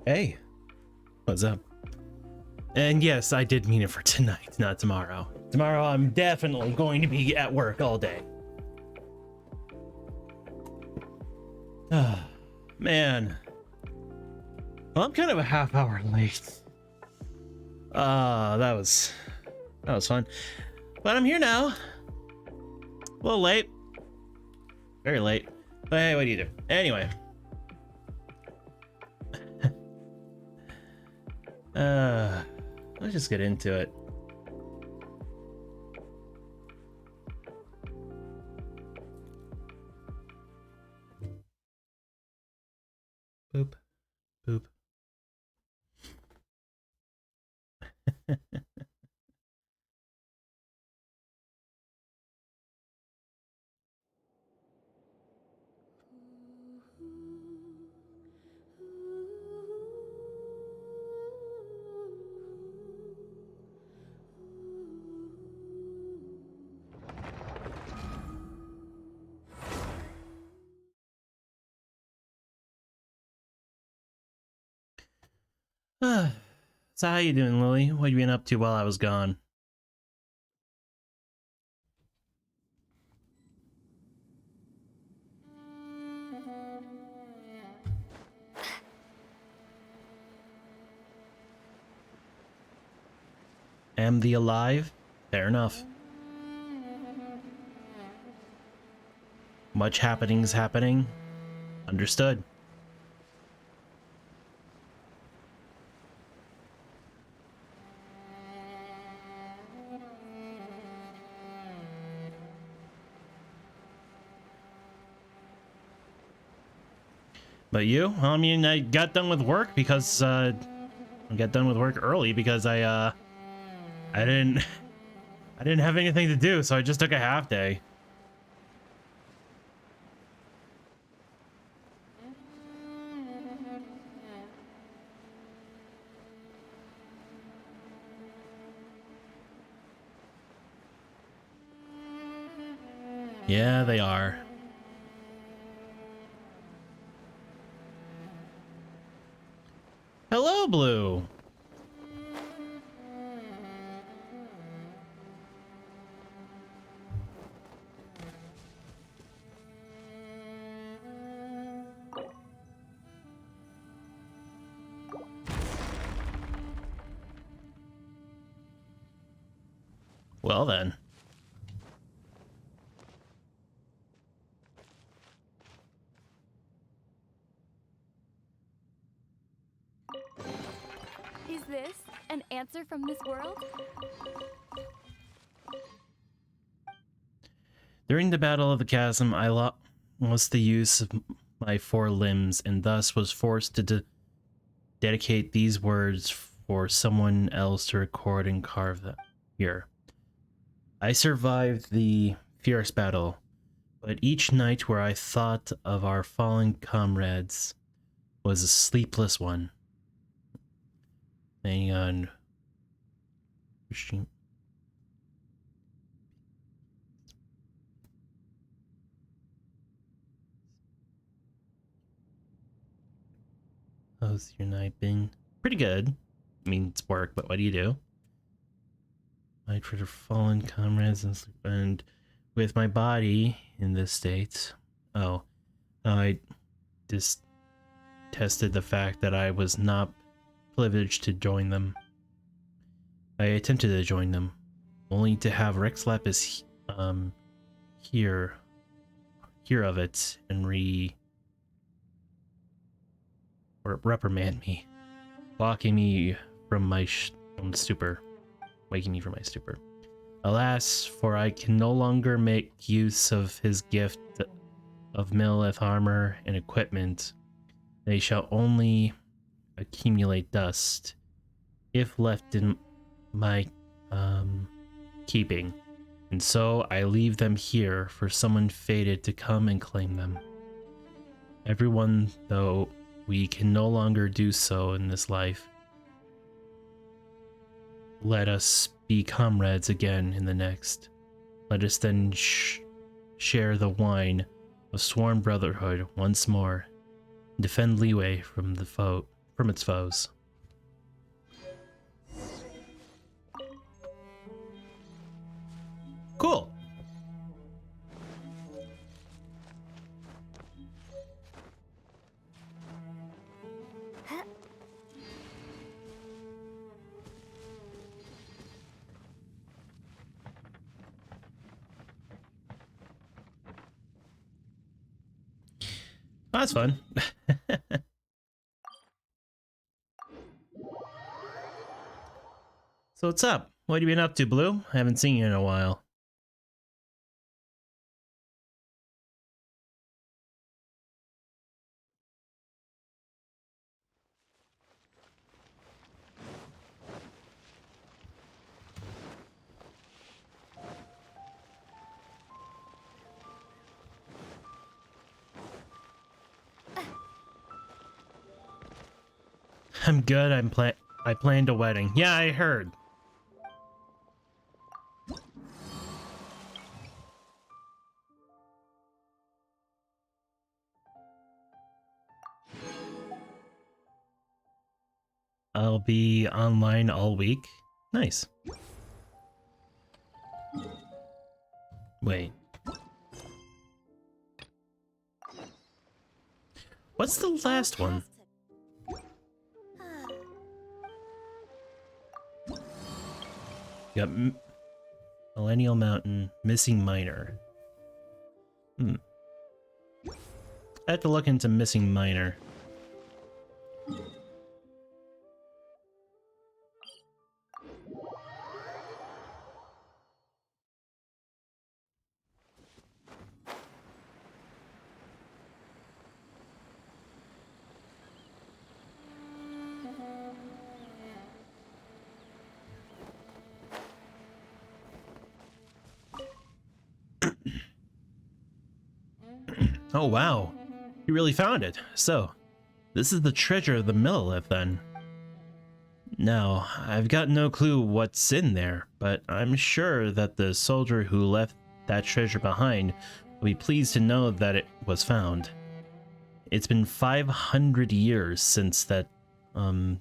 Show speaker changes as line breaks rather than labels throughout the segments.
Hey, what's up? And yes, I did mean it for tonight, not tomorrow. Tomorrow I'm definitely going to be at work all day. Ah, man. Well, I'm kind of a half hour late. That was fun. But I'm here now. A little late. Very late. But hey, what do you do? Anyway. Let's just get into it. Boop. Boop. So how you doing, Lily? What you been up to while I was gone? Am the alive? Fair enough. Much happening's happening. Understood. But you? I mean, I got done with work because I got done with work early because I didn't have anything to do, so I just took a half day. Yeah, they are. Hello, Blue. Well then.
Is this an answer from this world?
During the Battle of the Chasm, I lost the use of my 4 limbs and thus was forced to dedicate these words for someone else to record and carve them here. I survived the fierce battle, but each night where I thought of our fallen comrades was a sleepless one. Hang on. How's your night been? Pretty good. I mean, it's work, but what do you do? Fight for the fallen comrades and with my body in this state. Oh, I just tested the fact that I was not privileged to join them. I attempted to join them, only to have Rex Lapis hear of it and reprimand me, locking me from my stupor, waking me from my stupor. Alas, for I can no longer make use of his gift of Millith armor and equipment. They shall only accumulate dust if left in my keeping, and so I leave them here for someone fated to come and claim them. Everyone, though we can no longer do so in this life, let us be comrades again in the next. Let us then share the wine of sworn brotherhood once more, defend Leeway from the foe, from its foes. Cool. That's fun. So what's up? What have you been up to, Blue? I haven't seen you in a while. I'm good. I planned a wedding. Yeah, I heard. I'll be online all week. Nice. Wait. What's the last one? Yep. Millennial Mountain, Missing Miner. I have to look into Missing Miner. Oh wow, you really found it. So, this is the treasure of the Millelith then. Now, I've got no clue what's in there, but I'm sure that the soldier who left that treasure behind will be pleased to know that it was found. It's been 500 years since that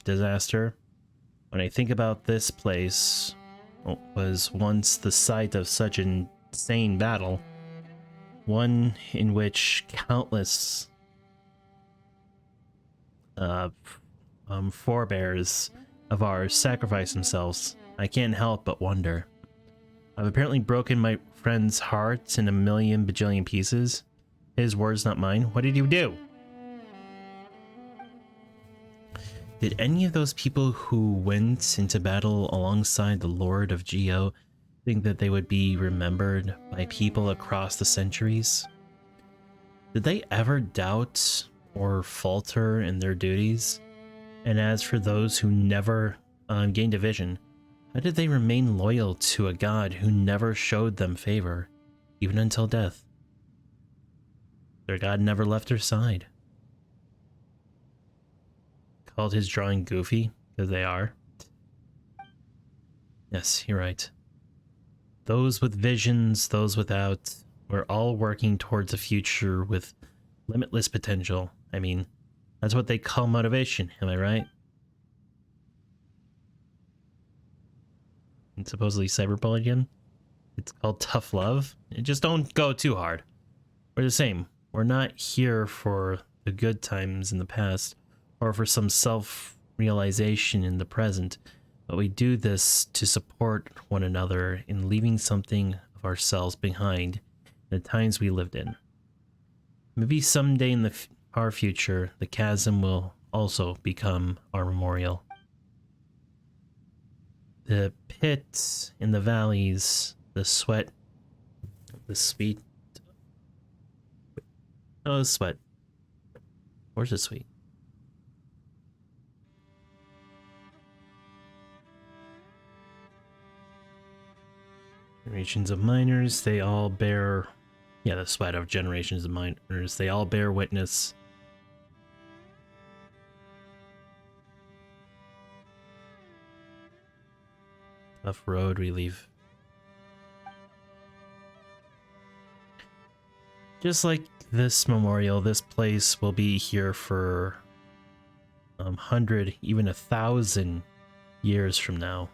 disaster. When I think about this place, was once the site of such an insane battle, one in which countless forebears of ours sacrificed themselves, I can't help but wonder. I've apparently broken my friend's heart in a million bajillion pieces. His words, not mine. What did you do? Did any of those people who went into battle alongside the Lord of Geo think that they would be remembered by people across the centuries? Did they ever doubt or falter in their duties? And as for those who never gained a vision, how did they remain loyal to a god who never showed them favor, even until death? Their god never left their side. Called his drawing goofy, because they are. Yes, you're right. Those with visions, those without, we're all working towards a future with limitless potential. I mean, that's what they call motivation, am I right? And supposedly cyberbullying, it's called tough love. Just don't go too hard. We're the same. We're not here for the good times in the past or for some self-realization in the present, but we do this to support one another in leaving something of ourselves behind in the times we lived in. Maybe someday in the far future, the chasm will also become our memorial. The pits in the valleys, the sweat, the sweet... Oh, the sweat. Where's the sweet? Generations of miners, they all bear... Yeah, the sweat of generations of miners, they all bear witness. Tough road we leave. Just like this memorial, this place will be here for 100, even 1,000 years from now.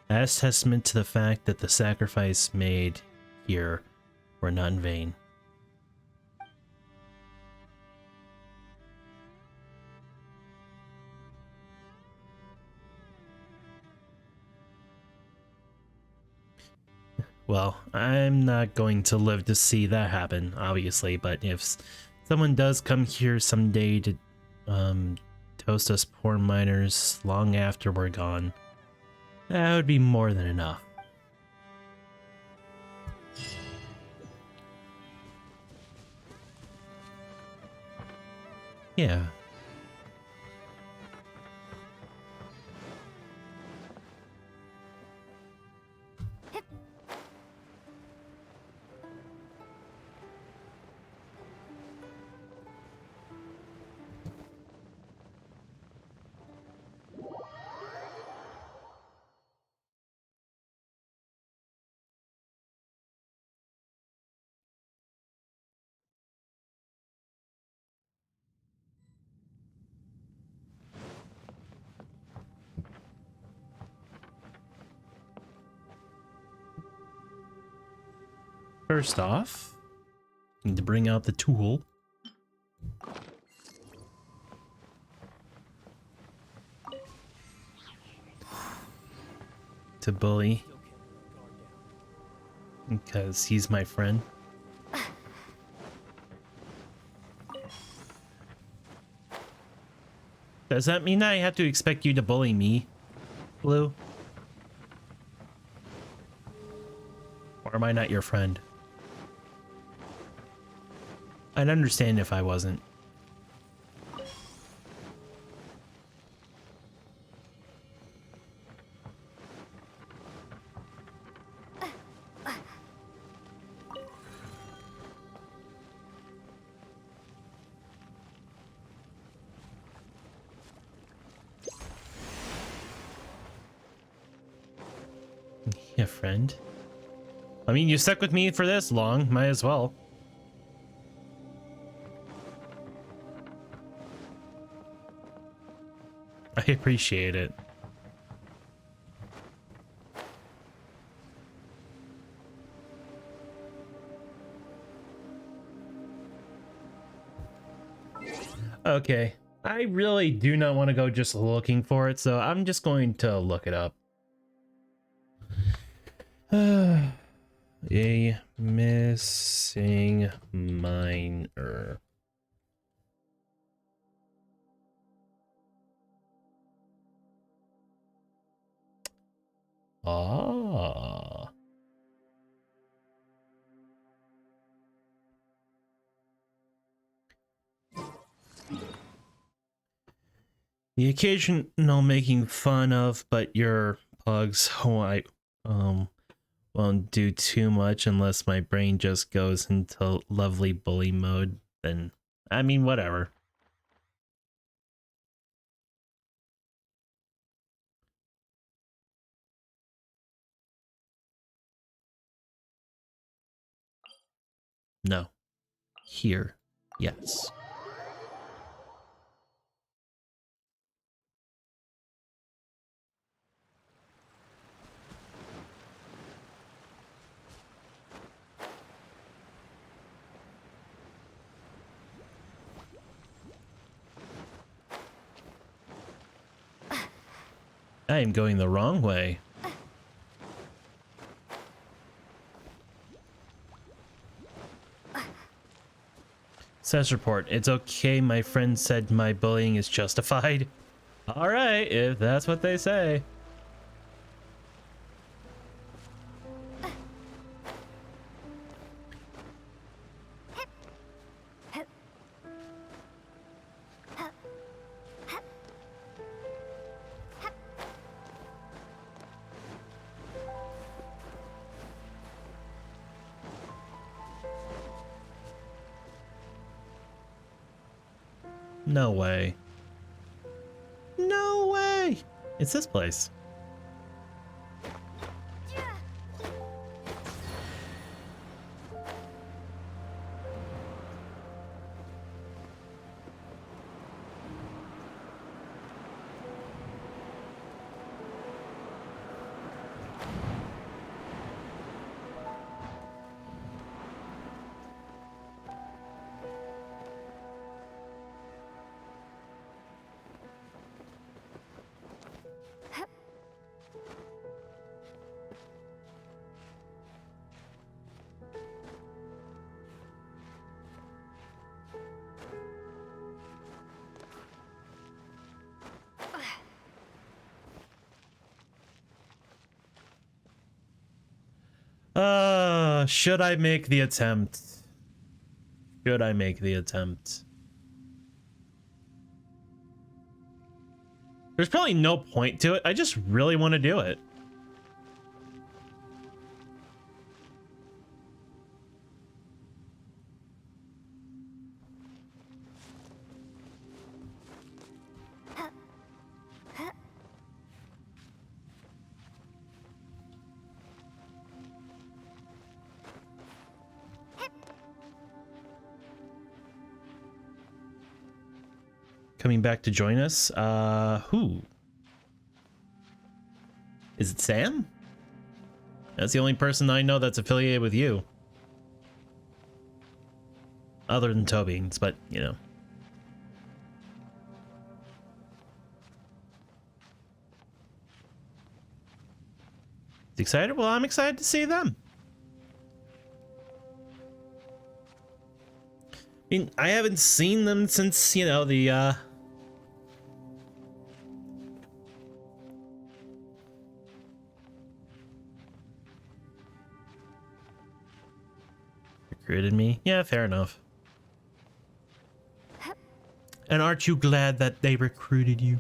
As testament to the fact that the sacrifice made here were not in vain. Well, I'm not going to live to see that happen, obviously, but if someone does come here someday to toast us poor miners long after we're gone, that would be more than enough. Yeah. First off, need to bring out the tool. To bully. Because he's my friend. Does that mean I have to expect you to bully me, Blue? Or am I not your friend? I'd understand if I wasn't. Yeah, friend. I mean, you stuck with me for this long, might as well. I appreciate it. Okay, I really do not want to go just looking for it, so I'm just going to look it up. A missing miner. Ah. The occasional making fun of, but your pugs, I won't do too much unless my brain just goes into lovely bully mode. Then, I mean, whatever. No. Here. Yes. I am going the wrong way. Status report. It's okay, my friend said my bullying is justified. Alright, if that's what they say. No way. No way! It's this place. Should I make the attempt? Should I make the attempt? There's probably no point to it. I just really want to do it. Coming back to join us? Who? Is it Sam? That's the only person I know that's affiliated with you. Other than Toby's, but, you know. Excited? Well, I'm excited to see them. I mean, I haven't seen them since, you know, the, recruited me? Yeah, fair enough. And aren't you glad that they recruited you?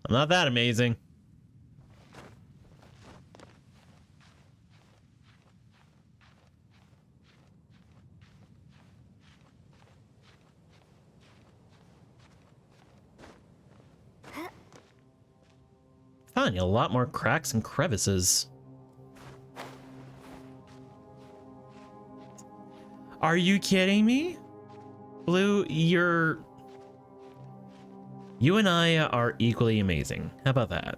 I'm not that amazing. Finding a lot more cracks and crevices. Are you kidding me? Blue, you and I are equally amazing. How about that?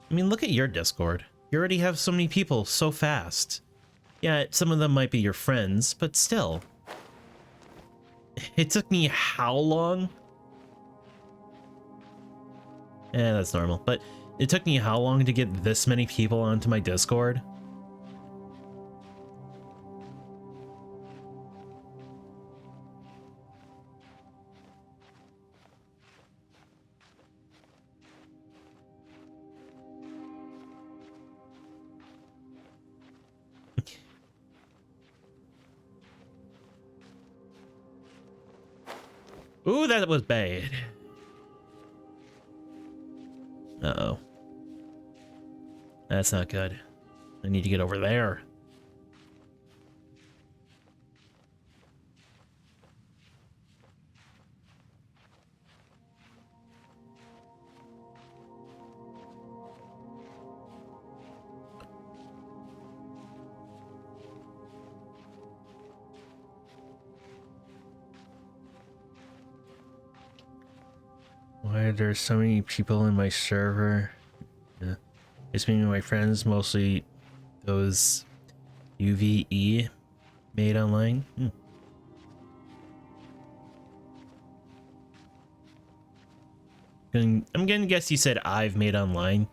I mean, look at your Discord. You already have so many people so fast. Yeah, some of them might be your friends, but still. It took me how long? That's normal. But it took me how long to get this many people onto my Discord? Ooh, that was bad. Uh-oh. That's not good. I need to get over there. Why are there so many people in my server? Yeah. It's me and my friends, mostly those UVE made online. I'm gonna guess you said I've made online.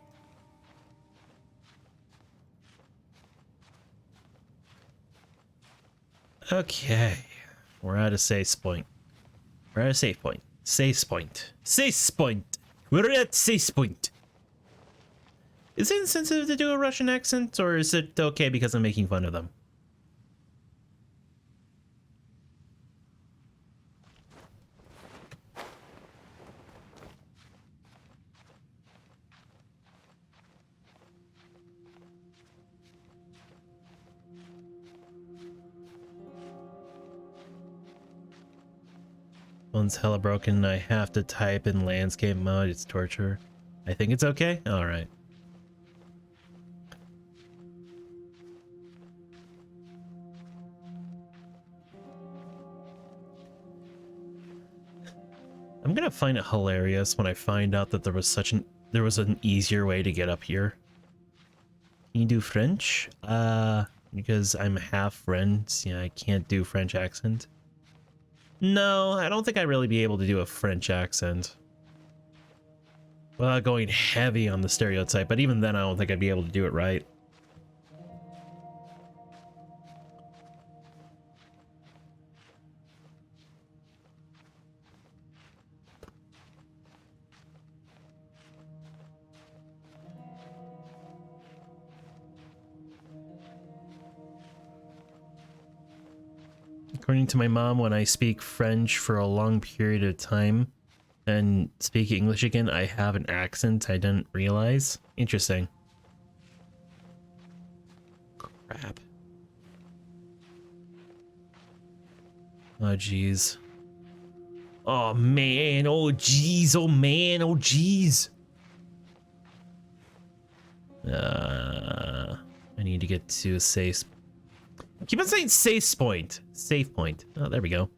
Okay. We're at a safe point. We're at a safe point. Safe point. Safe point. We're at safe point. Is it insensitive to do a Russian accent, or is it okay because I'm making fun of them? Phone's hella broken. I have to type in landscape mode. It's torture. I think it's okay? Alright. I'm gonna find it hilarious when I find out that there was an easier way to get up here. Can you do French? Because I'm half French, yeah, I can't do French accent. No, I don't think I'd really be able to do a French accent. Well, going heavy on the stereotype, but even then I don't think I'd be able to do it right. According to my mom, when I speak French for a long period of time and speak English again, I have an accent I didn't realize. Interesting. Crap. Oh, jeez. Oh, man. Oh, jeez. Oh, man. Oh, jeez. I need to get to a safe... Keep on saying safe point. Safe point. Oh, there we go.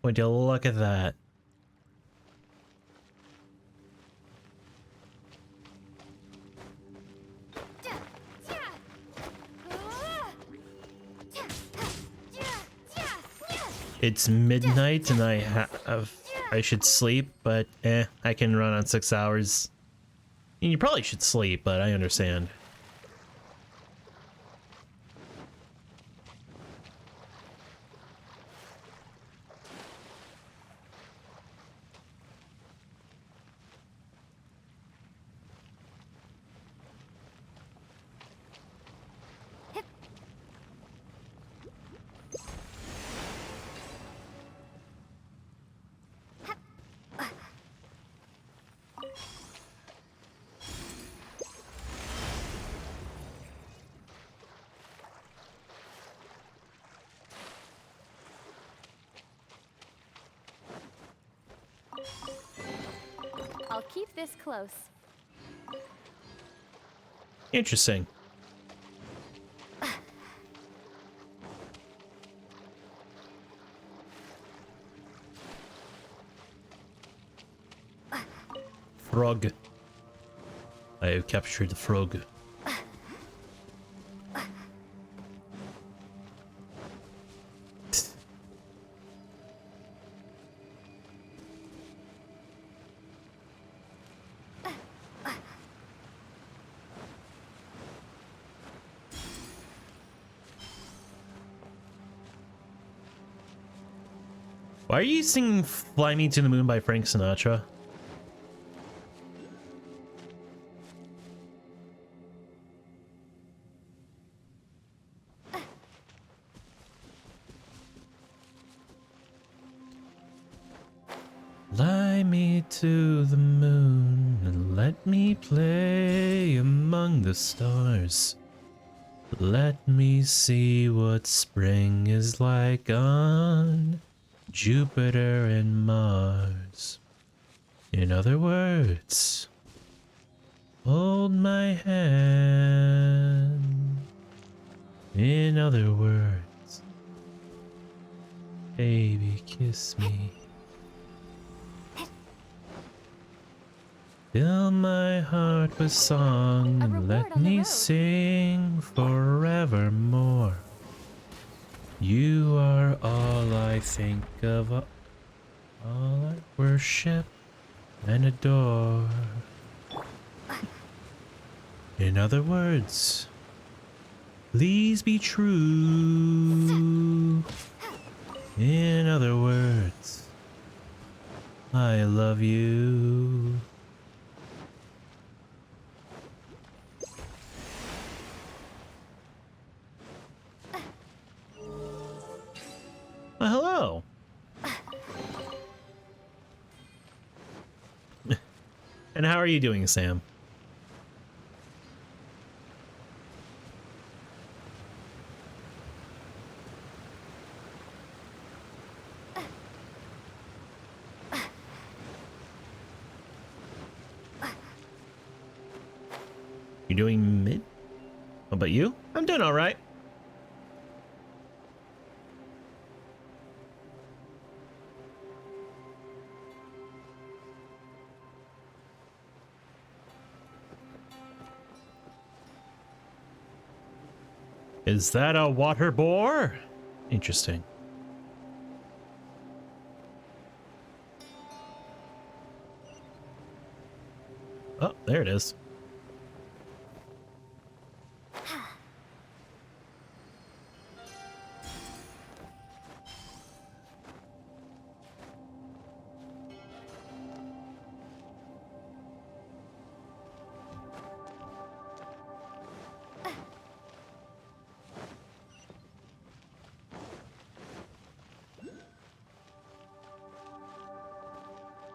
Would you look at that? It's midnight and I should sleep, but I can run on 6 hours. You probably should sleep, but I understand.
I'll keep this close.
Interesting. Frog. I have captured the frog. Why are you singing Fly Me to the Moon by Frank Sinatra? Fly me to the moon and let me play among the stars. Let me see what spring is like on Jupiter and Mars. In other words, hold my hand. In other words, baby, kiss me. Fill my heart with song and let me sing forevermore. You are all I think of, all I worship and adore. In other words, please be true. In other words, I love you. And how are you doing, Sam? You doing mid? How about you? I'm doing all right. Is that a water boar? Interesting. Oh, there it is.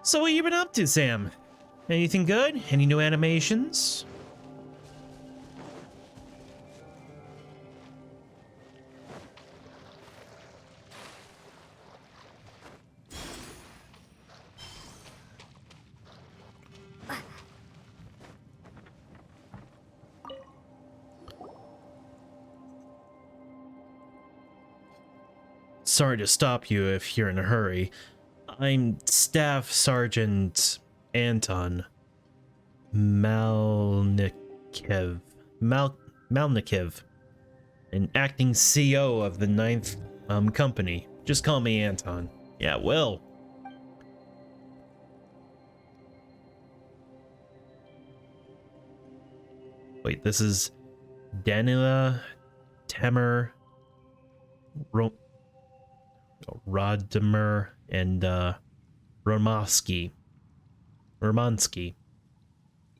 So what you been up to, Sam? Anything good? Any new animations? Sorry to stop you if you're in a hurry. I'm Staff Sergeant Anton Malnikiv. Malnikiv, an acting CO of the Ninth Company. Just call me Anton. Yeah, Will. Wait, this is Danila Temer Rodimer and Romansky.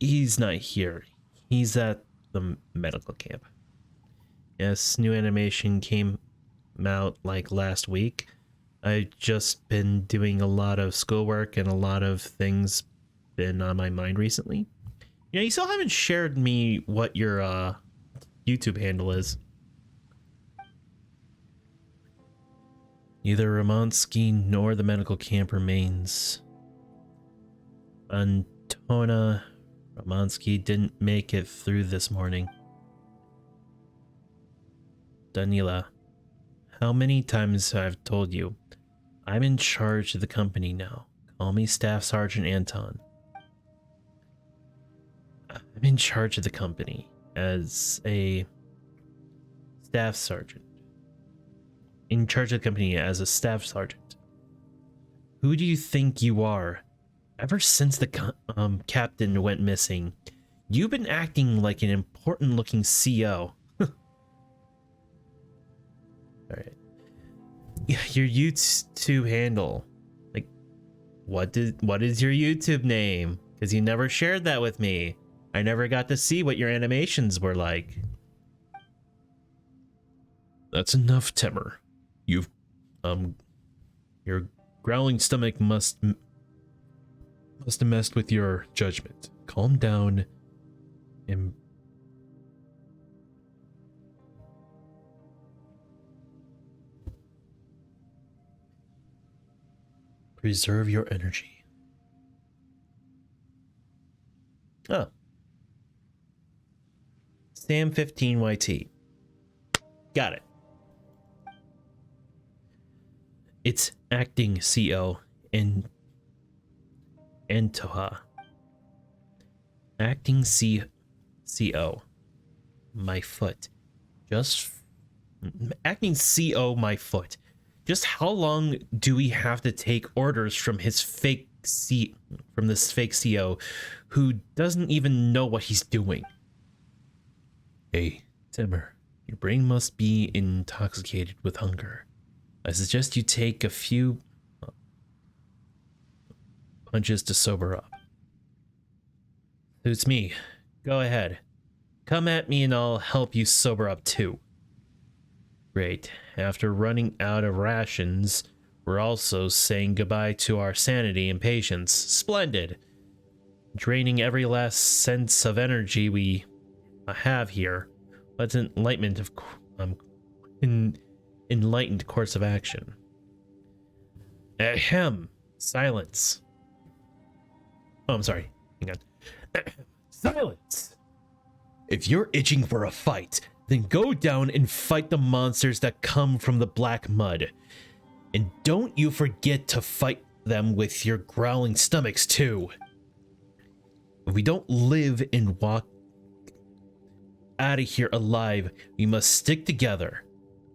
He's not here. He's at the medical camp. Yes, new animation came out like last week. I've just been doing a lot of schoolwork and a lot of things been on my mind recently. You know, you still haven't shared me what your YouTube handle is. Neither Romansky nor the medical camp remains. Antona Romansky didn't make it through this morning. Danila, how many times have I told you? I'm in charge of the company now. Call me Staff Sergeant Anton. I'm in charge of the company as a staff sergeant. In charge of the company as a staff sergeant. Who do you think you are? Ever since the captain went missing, you've been acting like an important looking CO. Alright. Your YouTube handle. Like, what is your YouTube name? Because you never shared that with me. I never got to see what your animations were like. That's enough, Temer. You've, your growling stomach must have messed with your judgment. Calm down and preserve your energy. Oh. Sam 15YT. Got it. It's acting CO in Antoha. Acting CO. My foot. Just acting CO my foot. Just how long do we have to take orders from his this fake CO who doesn't even know what he's doing? Hey, Temer, your brain must be intoxicated with hunger. I suggest you take a few punches to sober up. Suits me. Go ahead. Come at me and I'll help you sober up too. Great. After running out of rations, we're also saying goodbye to our sanity and patience. Splendid. draining every last sense of energy we have here. Let's enlightened course of action. Ahem. Silence. Oh, I'm sorry. Hang on. Silence! If you're itching for a fight, then go down and fight the monsters that come from the black mud. And don't you forget to fight them with your growling stomachs, too. If we don't live and walk out of here alive, we must stick together.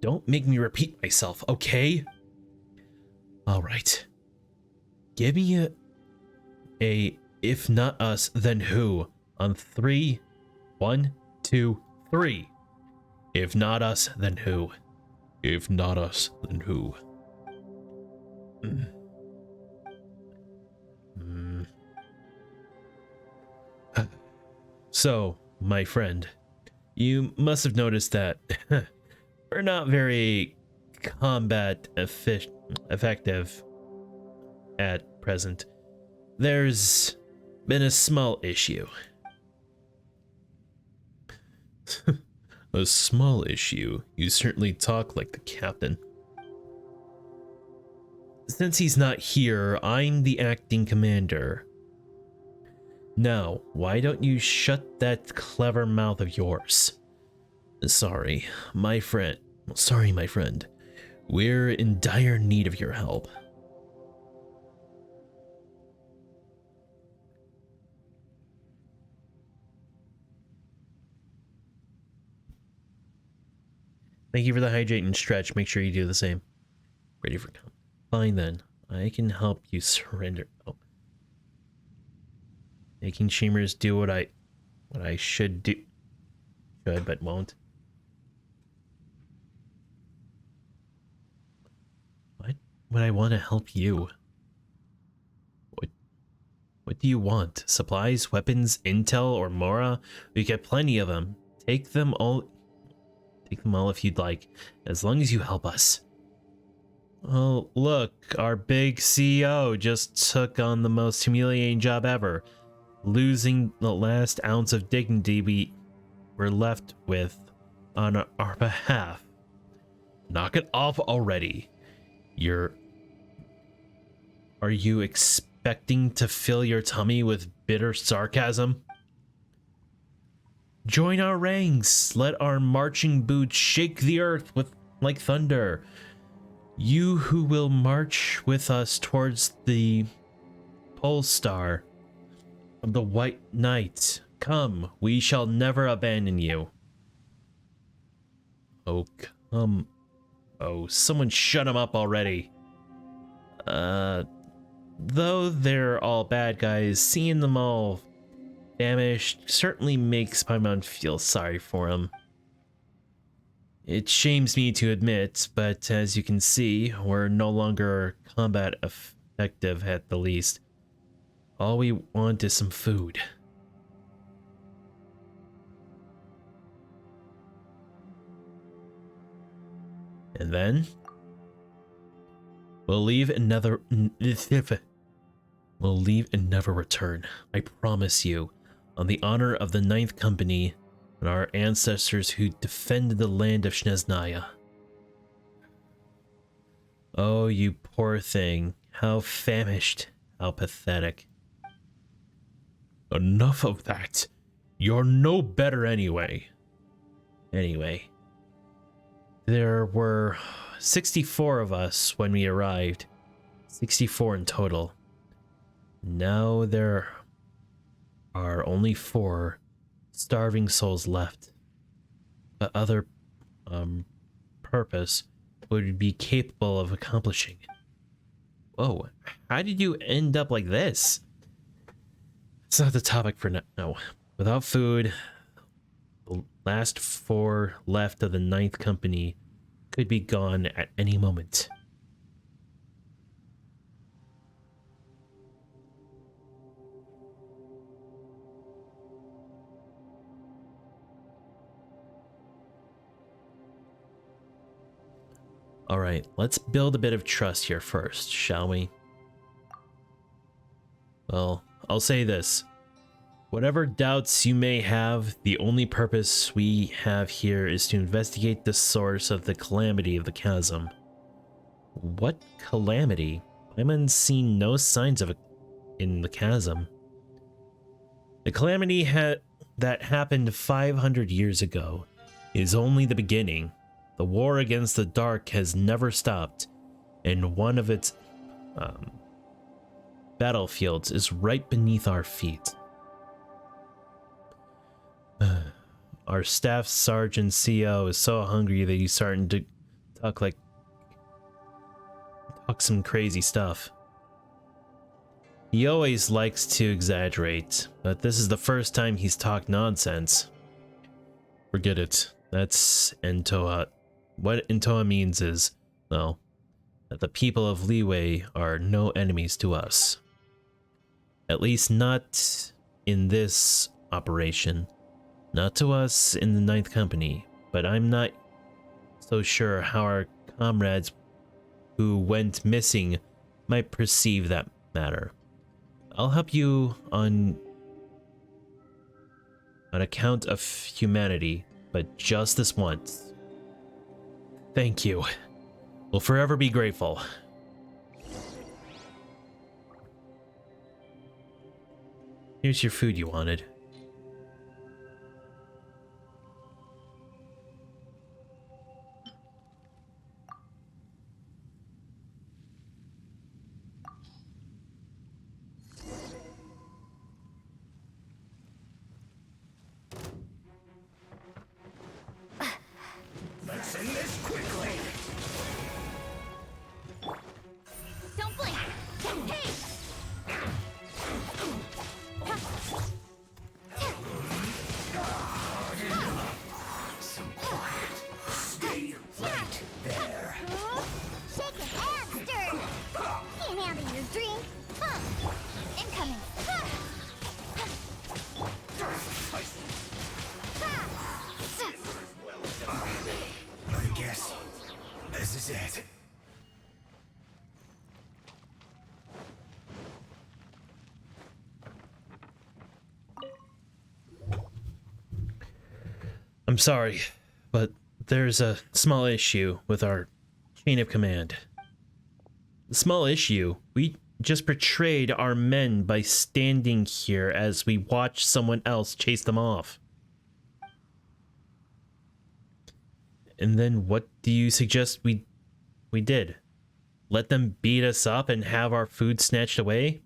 Don't make me repeat myself, okay? Alright. Give me a if not us, then who? On 3. 1, 2, 3. If not us, then who? If not us, then who? So, my friend, you must have noticed that we're not very combat effective at present. There's been a small issue. A small issue? You certainly talk like the captain. Since he's not here, I'm the acting commander. Now, why don't you shut that clever mouth of yours? Sorry, my friend. We're in dire need of your help. Thank you for the hydrate and stretch. Make sure you do the same. Ready for combat. Fine then. I can help you surrender. Oh. Making Shimers do what I should do. Should, but won't. What would I want to help you? What do you want? Supplies, weapons, intel, or Mora? We get plenty of them. Take them all if you'd like, as long as you help us. Oh, look, our big CEO just took on the most humiliating job ever, losing the last ounce of dignity we were left with on our behalf. Knock it off already. Are you expecting to fill your tummy with bitter sarcasm? Join our ranks. Let our marching boots shake the earth like thunder. You who will march with us towards the pole star of the White Knight. Come, we shall never abandon you. Oh, come. Oh, someone shut him up already. Though they're all bad guys, seeing them all damaged certainly makes my mom feel sorry for him. It shames me to admit, but as you can see, we're no longer combat effective at the least. All we want is some food. And then we'll leave and never return. I promise you, on the honor of the Ninth Company and our ancestors who defended the land of Khaenri'ah. Oh, you poor thing. How famished. How pathetic. Enough of that. You're no better anyway. Anyway. There were 64 of us when we arrived. 64 in total. Now there are only 4 starving souls left. What other purpose would be capable of accomplishing? Whoa, how did you end up like this? It's not the topic for now. Without food, the last 4 left of the Ninth Company could be gone at any moment. Alright, let's build a bit of trust here first, shall we? Well, I'll say this. Whatever doubts you may have, the only purpose we have here is to investigate the source of the calamity of the chasm. What calamity? Clayman's seen no signs of it in the chasm. The calamity that happened 500 years ago is only the beginning. The war against the dark has never stopped, and one of its battlefields is right beneath our feet. Our staff sergeant CO is so hungry that he's starting to talk some crazy stuff. He always likes to exaggerate, but this is the first time he's talked nonsense. Forget it. That's Entoa. What Entoa means is, well, that the people of Leeway are no enemies to us. At least not in this operation. Not to us in the Ninth Company, but I'm not so sure how our comrades who went missing might perceive that matter. I'll help you on account of humanity, but just this once. Thank you. We'll forever be grateful. Here's your food you wanted.
Let's end this quickly.
Don't blink. Hey!
Some quiet. Stay right there.
Shake it and stir. Can't handle your drink. Incoming.
I guess this is it.
I'm sorry, but there's a small issue with our chain of command. The small issue? We just betrayed our men by standing here as we watched someone else chase them off. And then what do you suggest we did? Let them beat us up and have our food snatched away?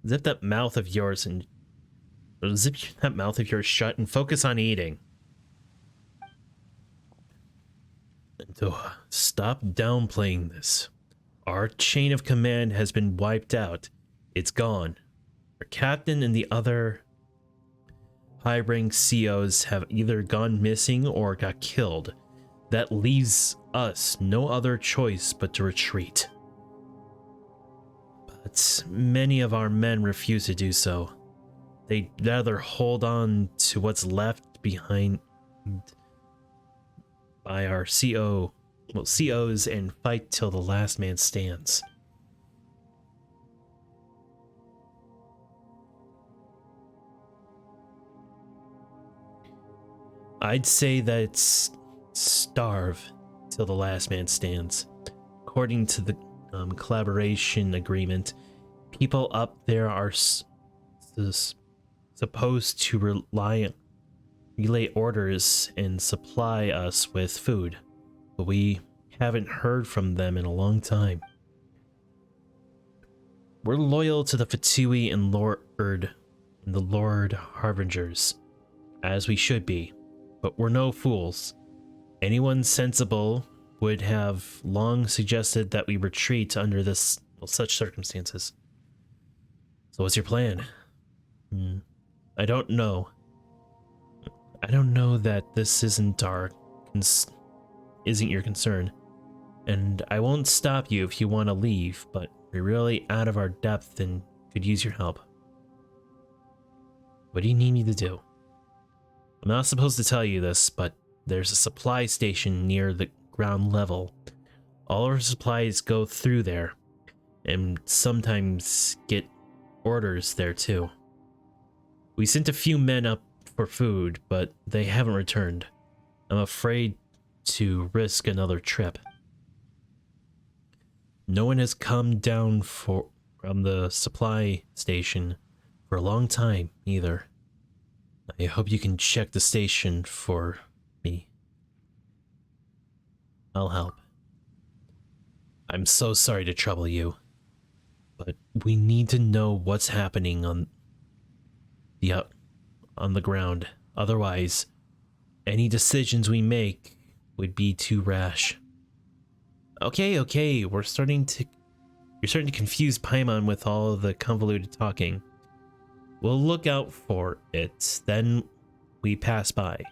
Zip that mouth of yours and zip that mouth of yours shut and focus on eating. So stop downplaying this. Our chain of command has been wiped out. It's gone. Our captain and the other high-rank COs have either gone missing or got killed. That leaves us no other choice but to retreat. But many of our men refuse to do so. They'd rather hold on to what's left behind by our COs and fight till the last man stands. I'd say that it's starve till the last man stands. According to the collaboration agreement, people up there are supposed to relay orders and supply us with food, but we haven't heard from them in a long time. We're loyal to the Fatui and the Lord Harbingers, as we should be, but we're no fools. Anyone sensible would have long suggested that we retreat under such circumstances. So what's your plan? I don't know. I don't know that this isn't your concern, and I won't stop you if you want to leave, but we're really out of our depth and could use your help. What do you need me to do? I'm not supposed to tell you this, but there's a supply station near the ground level. All our supplies go through there, and sometimes get orders there too. We sent a few men up for food, but they haven't returned. I'm afraid to risk another trip. No one has come down from the supply station for a long time, either. I hope you can check the station for me. I'll help. I'm so sorry to trouble you, but we need to know what's happening on the ground. Otherwise, any decisions we make would be too rash. Okay, you're starting to confuse Paimon with all of the convoluted talking. We'll look out for it, then we pass by.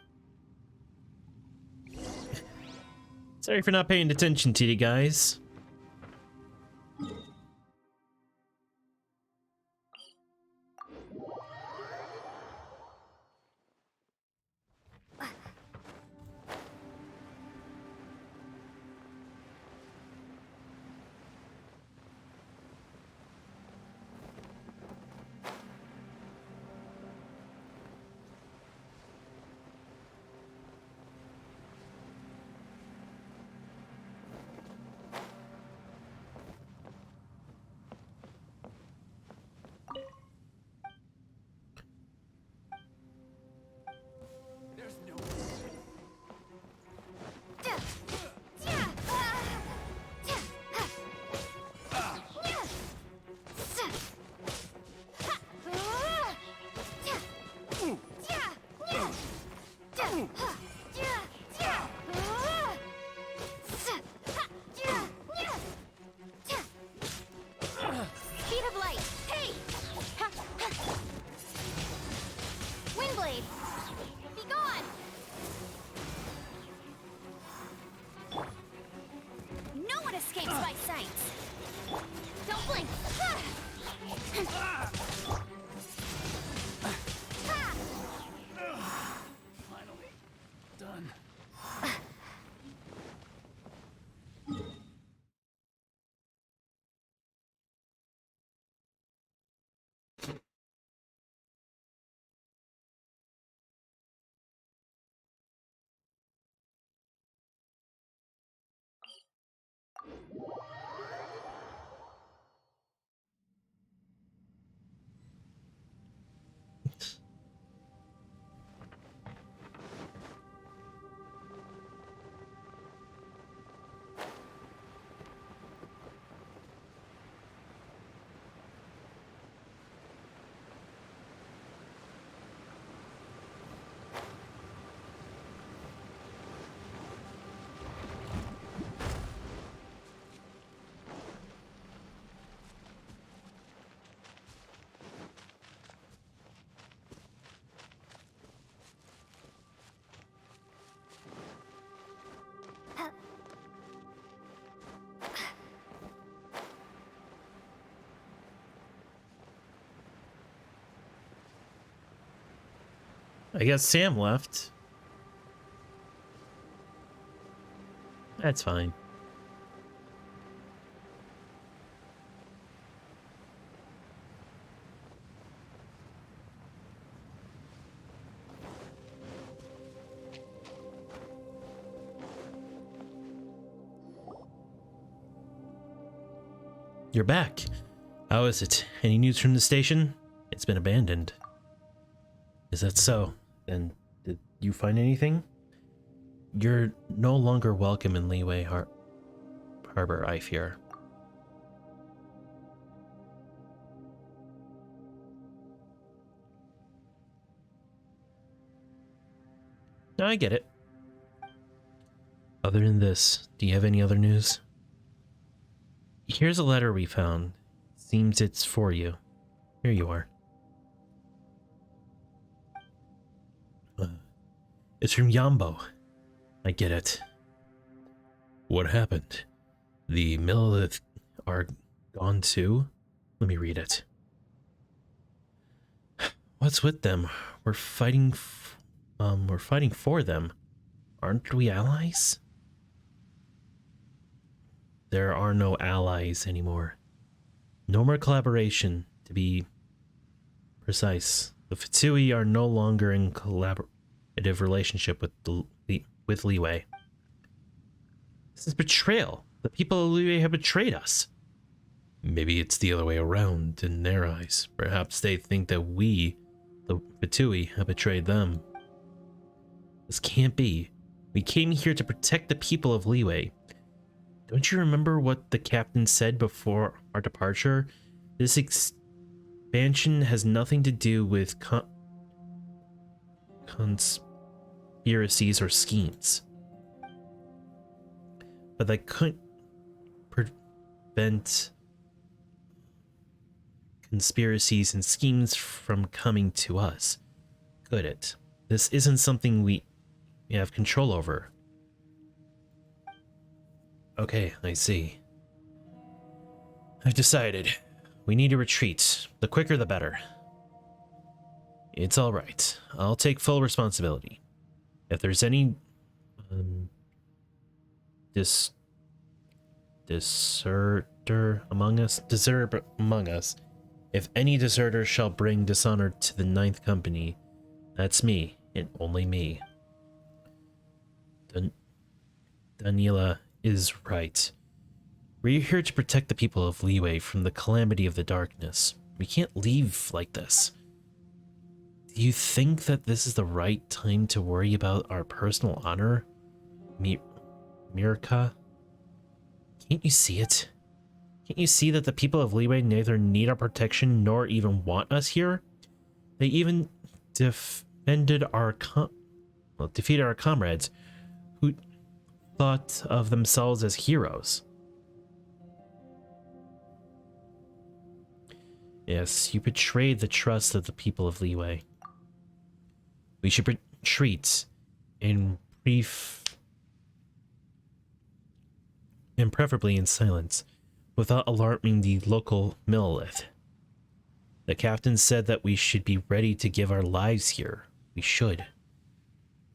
Sorry for not paying attention to you guys.
Speed of light. Hey! Windblade. Be gone. No one escapes my sight. Don't blink.
Finally done.
I guess Sam left. That's fine. You're back. How is it? Any news from the station? It's been abandoned. Is that so? Then did you find anything? You're no longer welcome in Leeway Harbor, I fear. No, I get it. Other than this, do you have any other news? Here's a letter we found. Seems it's for you. Here you are. It's from Yambo. I get it. What happened? The Millith are gone too? Let me read it. What's with them? We're fighting for them. Aren't we allies? There are no allies anymore. No more collaboration, to be precise. The Fatui are no longer in collaborative relationship with Liyue. This is betrayal. The people of Liyue have betrayed us. Maybe it's the other way around in their eyes. Perhaps they think that we, the Fatui, have betrayed them. This can't be. We came here to protect the people of Liyue. Don't you remember what the captain said before our departure? This expansion has nothing to do with conspiracies or schemes. But that couldn't prevent conspiracies and schemes from coming to us, could it? This isn't something we have control over. Okay, I see. I've decided. We need to retreat. The quicker the better. It's alright. I'll take full responsibility. If there's any deserter among us, if any deserter shall bring dishonor to the Ninth Company, that's me, and only me. Daniela is right. We're here to protect the people of Liyue from the calamity of the darkness. We can't leave like this. Do you think that this is the right time to worry about our personal honor? Mirka? Can't you see it? Can't you see that the people of Liyue neither need our protection nor even want us here? They even defeated our comrades who thought of themselves as heroes. Yes, you betrayed the trust of the people of Liyue. We should retreat and preferably in silence, without alarming the local millith. The captain said that we should be ready to give our lives here. We should.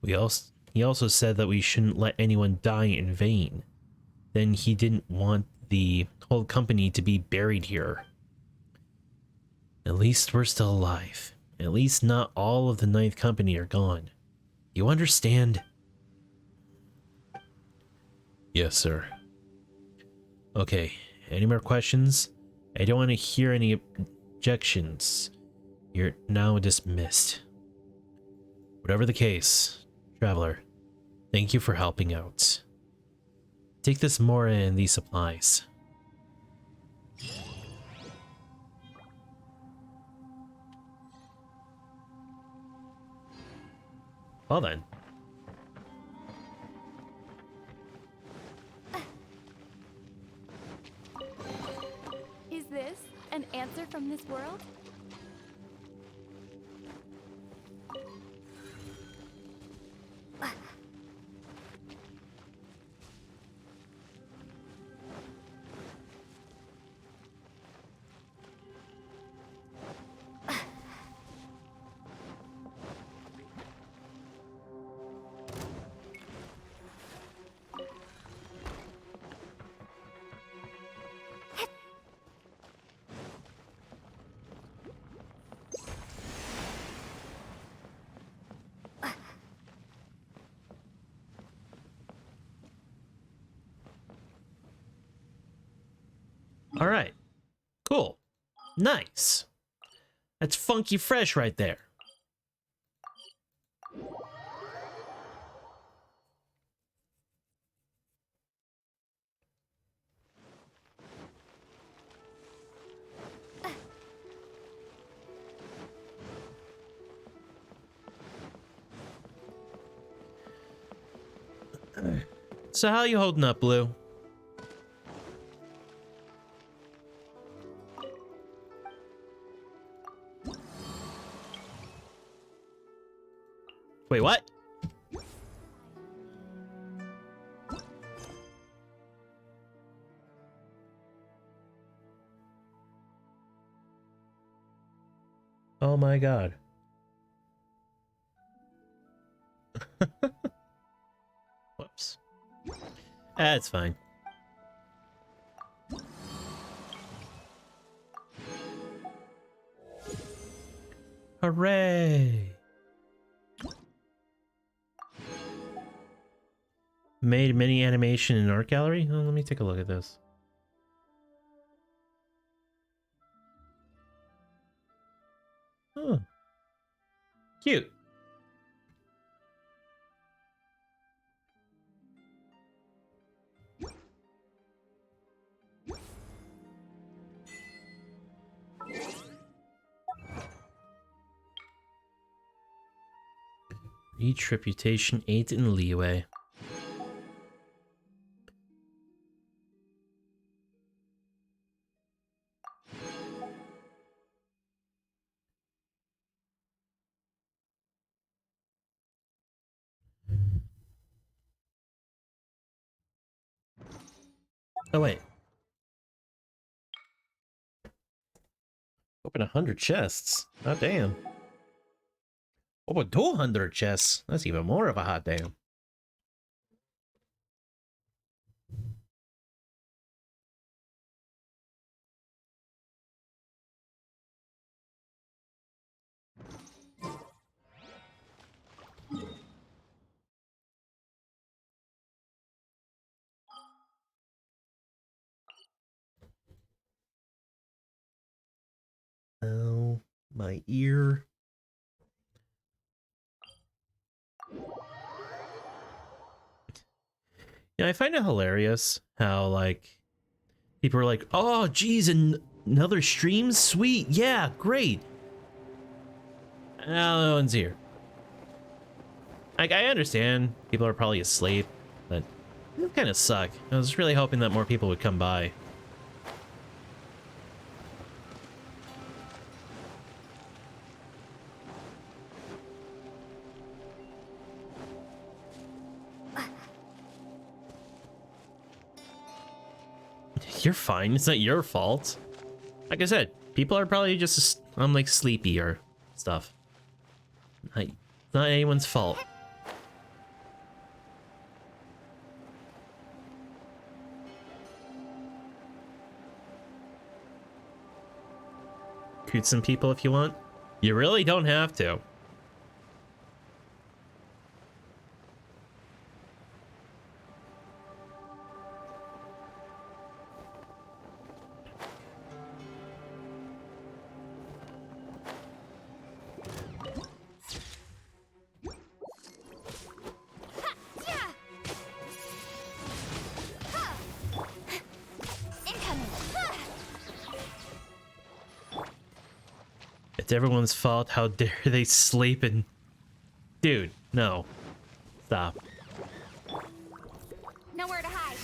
He also said that we shouldn't let anyone die in vain. Then he didn't want the whole company to be buried here. At least we're still alive. At least not all of the Ninth Company are gone. You understand? Yes, sir. Okay, any more questions? I don't want to hear any objections. You're now dismissed. Whatever the case, traveler, thank you for helping out. Take this Mora and these supplies. Well then.
Is this an answer from this world?
All right. Cool. Nice. That's funky fresh right there. So how you holding up, Blue? Wait, what? Oh my god. Whoops. That's fine. Hooray! Made mini animation in art gallery? Oh, let me take a look at this. Oh. Cute. Each reputation 8 in leeway. Oh wait. Open 100 chests. Hot damn. Open 200 chests. That's even more of a hot damn. Oh, my ear. Yeah, I find it hilarious how, like, people are like, oh, geez, another stream? Sweet. Yeah, great. No one's here. Like, I understand people are probably asleep, but it kind of suck. I was really hoping that more people would come by. You're fine. It's not your fault. Like I said, people are probably just, like, sleepy or stuff. It's not anyone's fault. Shoot some people if you want. You really don't have to. It's everyone's fault. How dare they sleep and... Dude, no. Stop.
Nowhere to hide.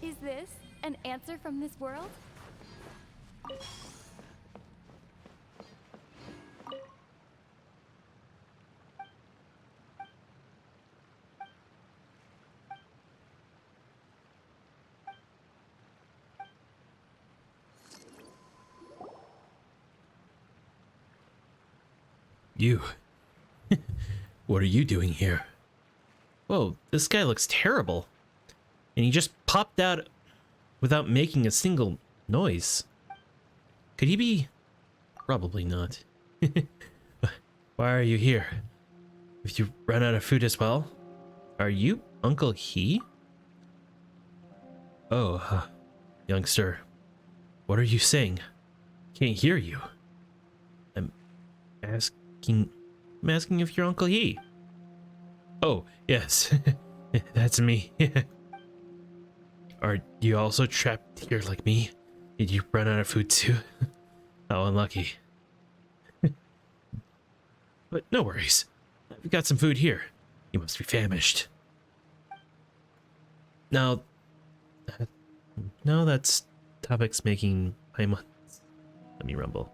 Is this an answer from this world?
You. What are you doing here? Whoa, this guy looks terrible. And he just popped out without making a single noise. Could he be? Probably not. Why are you here? If you run out of food as well? Are you Uncle He? Oh, youngster. What are you saying? Can't hear you. I'm asking if you're Uncle He. Oh, yes. That's me. Are you also trapped here like me? Did you run out of food too? How unlucky. But no worries. We've got some food here. You must be famished. Now, no, that's topics making paimon. Let me rumble.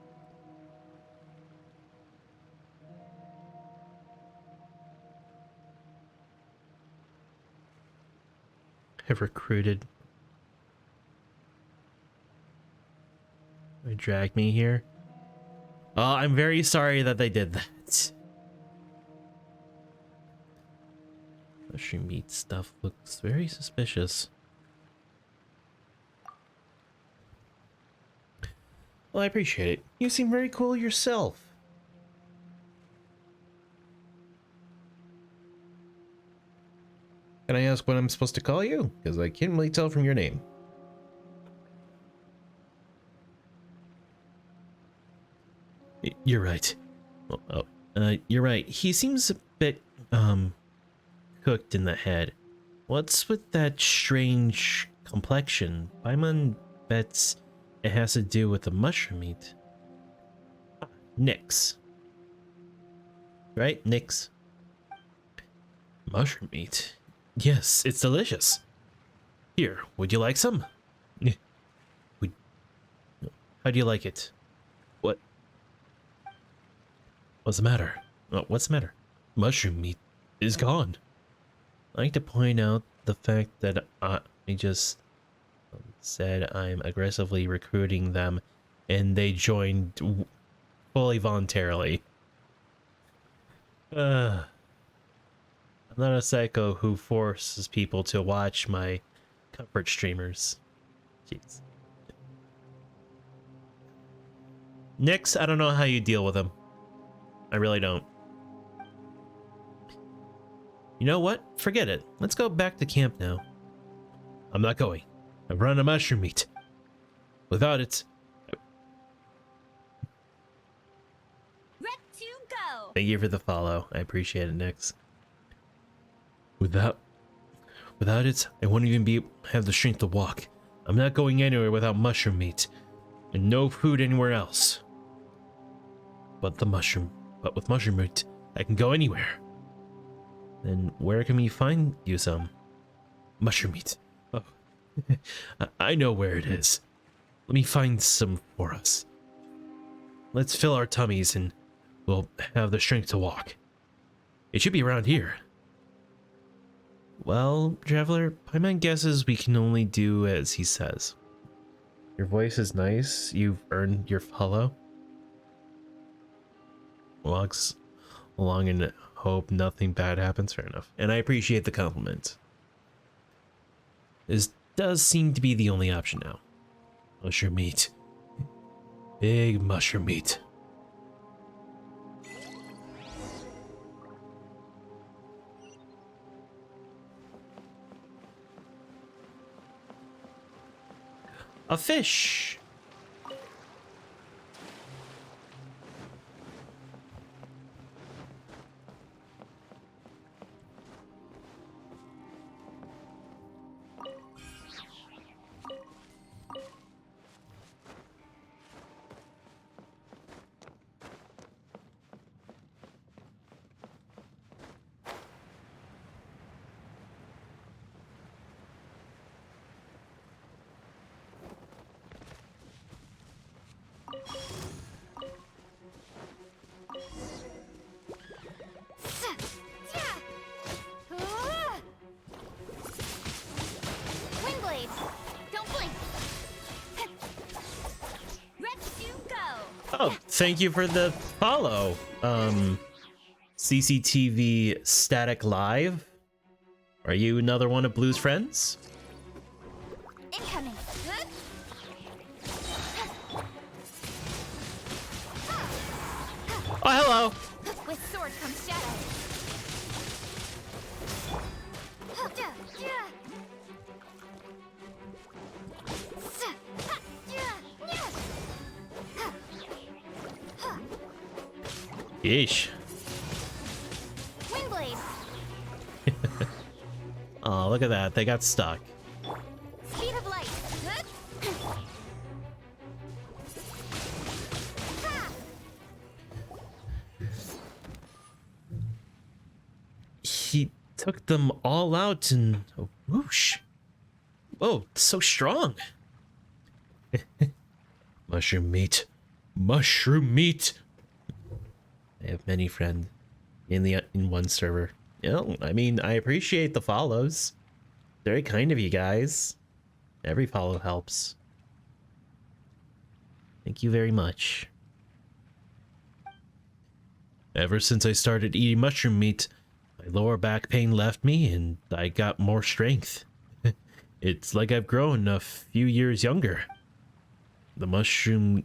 Have recruited. They dragged me here. Oh, I'm very sorry that they did that. Mushroom meat stuff looks very suspicious. Well, I appreciate it. You seem very cool yourself. Can I ask what I'm supposed to call you? Because I can't really tell from your name. You're right. You're right. He seems a bit, cooked in the head. What's with that strange complexion? Paimon bets it has to do with the mushroom meat. Nix. Right? Nix. Mushroom meat? Yes, it's delicious. Here, would you like some? How do you like it? What? What's the matter? What's the matter? Mushroom meat is gone. I'd like to point out the fact that I just said I'm aggressively recruiting them and they joined fully voluntarily. I'm not a psycho who forces people to watch my comfort streamers. Jeez. Nix, I don't know how you deal with him. I really don't. You know what? Forget it. Let's go back to camp now. I'm not going. I've run out of mushroom meat. Without it...
Red to go!
Thank you for the follow. I appreciate it, Nix. Without it, I won't even have the strength to walk. I'm not going anywhere without mushroom meat. And no food anywhere else. But with mushroom meat, I can go anywhere. Then where can we find you some? Mushroom meat. Oh, I know where it is. Let me find some for us. Let's fill our tummies and we'll have the strength to walk. It should be around here. Well, Traveler, Paimon guesses we can only do as he says. Your voice is nice. You've earned your follow. Walks along and hope nothing bad happens. Fair enough. And I appreciate the compliment. This does seem to be the only option now. Mushroom meat. Big mushroom meat. A fish. Oh, thank you for the follow. CCTV Static Live. Are you another one of Blue's friends?
Incoming.
Oh, hello.
With sword comes shadow.
Yeesh.
Windblade.
Oh, look at that. They got stuck.
Speed of light.
took them all out in a whoosh. Whoa, so strong. Mushroom meat. Mushroom meat. I have many friends in one server. You know, I mean, I appreciate the follows. Very kind of you guys. Every follow helps. Thank you very much. Ever since I started eating mushroom meat, my lower back pain left me and I got more strength. It's like I've grown a few years younger. The mushroom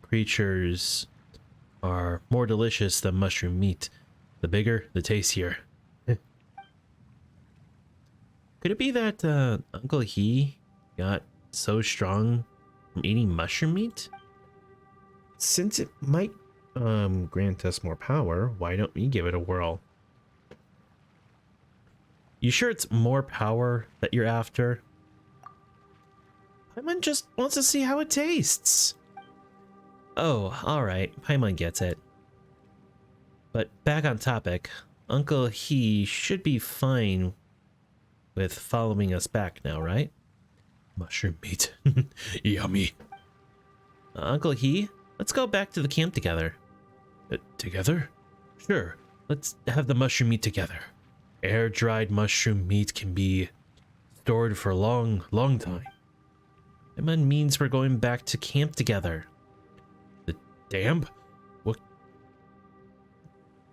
creatures are more delicious than mushroom meat. The bigger, the tastier. Could it be that Uncle He got so strong from eating mushroom meat? Since it might grant us more power, why don't we give it a whirl? You sure it's more power that you're after? Paimon just wants to see how it tastes. Oh, alright, Paimon gets it. But back on topic, Uncle He should be fine with following us back now, right? Mushroom meat. Yummy. Uncle He, let's go back to the camp together. Together? Sure, let's have the mushroom meat together. Air-dried mushroom meat can be stored for a long time. Paimon means we're going back to camp together. The damp?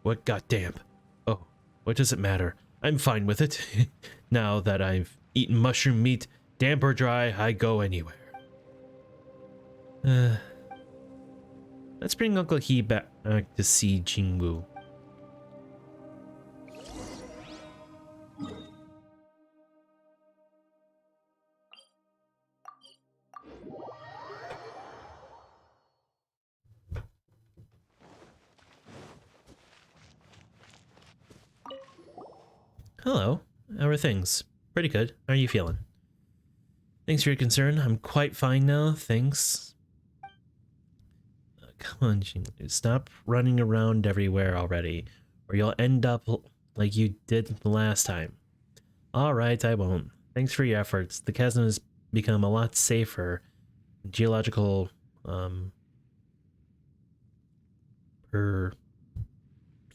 What got damp? Oh, what does it matter? I'm fine with it. Now that I've eaten mushroom meat, damp or dry, I go anywhere. Let's bring Uncle He back to see Jingwu. Hello, how are things? Pretty good. How are you feeling? Thanks for your concern. I'm quite fine now, thanks. Come on, Jingwu. Stop running around everywhere already, or you'll end up like you did the last time. Alright, I won't. Thanks for your efforts. The chasm has become a lot safer. Geological,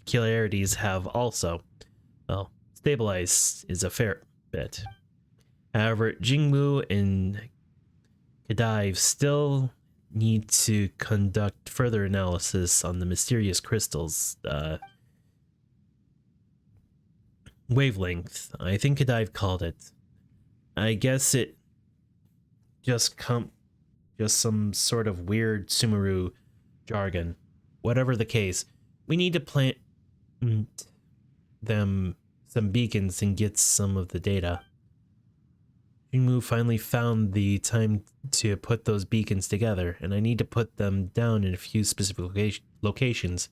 peculiarities have also, well, stabilized is a fair bit. However, Jingwu and Khaenri'ah still need to conduct further analysis on the mysterious crystals, wavelength. I think Khaenri'ah called it. I guess it just some sort of weird Sumeru jargon. Whatever the case, we need to plant them some beacons and get some of the data. Jingwu finally found the time to put those beacons together, and I need to put them down in a few specific locations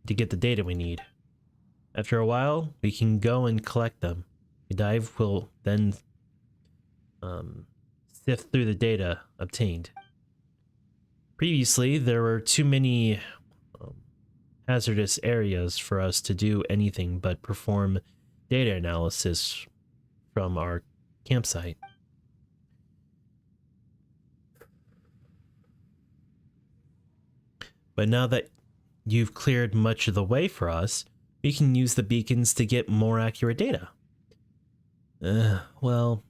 to get the data we need. After a while, we can go and collect them. Khaenri'ah will then sift through the data obtained. Previously, there were too many hazardous areas for us to do anything but perform data analysis from our campsite. But now that you've cleared much of the way for us, we can use the beacons to get more accurate data. Well,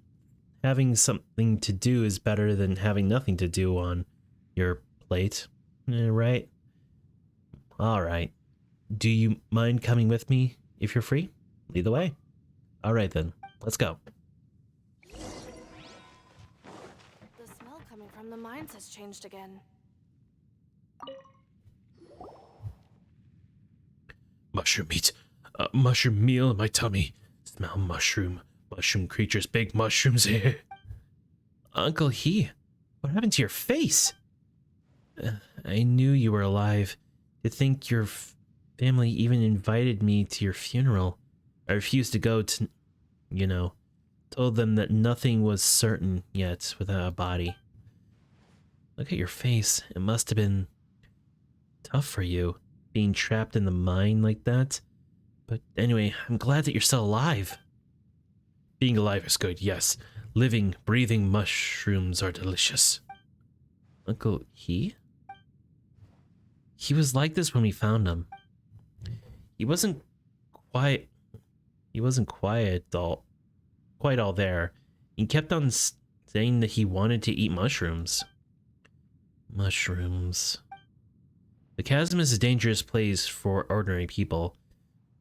having something to do is better than having nothing to do on your plate, right? Alright. Do you mind coming with me if you're free? Lead the way. Alright then, let's go.
The smell coming from the mines has changed again.
Mushroom meat. Mushroom meal in my tummy. Smell mushroom. Mushroom creatures, big mushrooms here. Uncle He, what happened to your face? I knew you were alive. To think your family even invited me to your funeral. I refused to go to, told them that nothing was certain yet without a body. Look at your face. It must have been tough for you, being trapped in the mine like that. But anyway, I'm glad that you're still alive. Being alive is good, yes. Living, breathing mushrooms are delicious. Uncle He? He was like this when we found him. He wasn't quite quite all there. He kept on saying that he wanted to eat mushrooms. Mushrooms. The chasm is a dangerous place for ordinary people.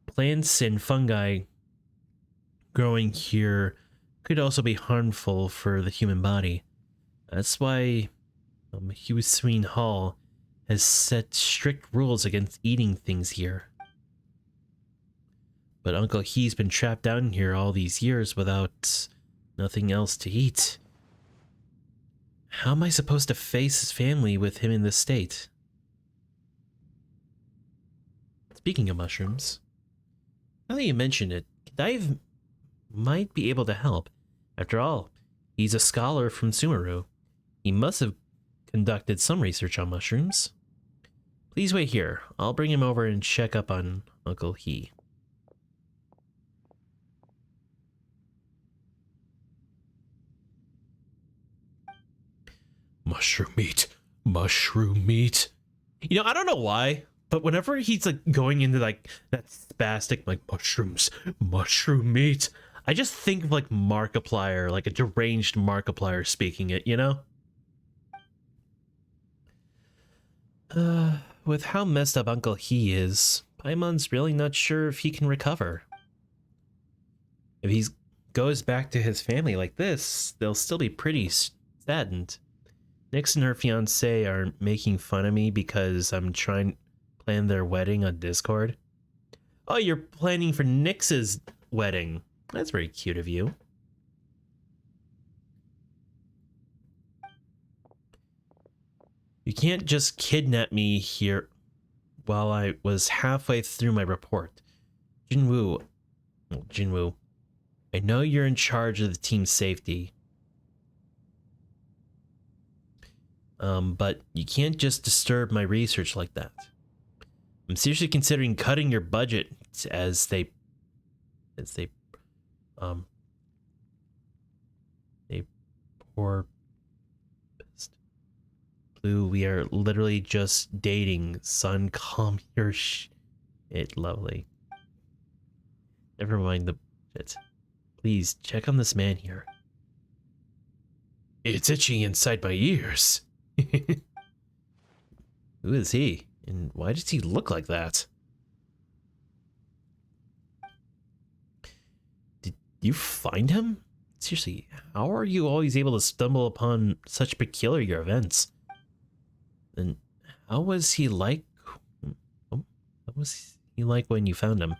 Plants and fungi growing here could also be harmful for the human body. That's why Hugh Sween Hall has set strict rules against eating things here. But Uncle He's been trapped down here all these years without nothing else to eat. How am I supposed to face his family with him in this state? Speaking of mushrooms, now that you mention it, Dive might be able to help. After all, he's a scholar from Sumeru. He must have conducted some research on mushrooms. Please wait here. I'll bring him over and check up on Uncle He. Mushroom meat. Mushroom meat. You know, I don't know why, but whenever he's like going into like that spastic like mushrooms, mushroom meat, I just think of like Markiplier, like a deranged Markiplier speaking it, you know? With how messed up Uncle He is, Paimon's really not sure if he can recover. If he goes back to his family like this, they'll still be pretty saddened. Nyx and her fiance are making fun of me because I'm trying to plan their wedding on Discord. Oh, you're planning for Nyx's wedding. That's very cute of you. You can't just kidnap me here while I was halfway through my report. Jinwoo, I know you're in charge of the team's safety. But you can't just disturb my research like that. I'm seriously considering cutting your budget as they poor Blue, we are literally just dating. Son, calm your shit, lovely. Never mind the shit. Please, check on this man here. It's itching inside my ears. Who is he? And why does he look like that? Did you find him? Seriously, how are you always able to stumble upon such peculiar events? And how was he like? What was he like when you found him?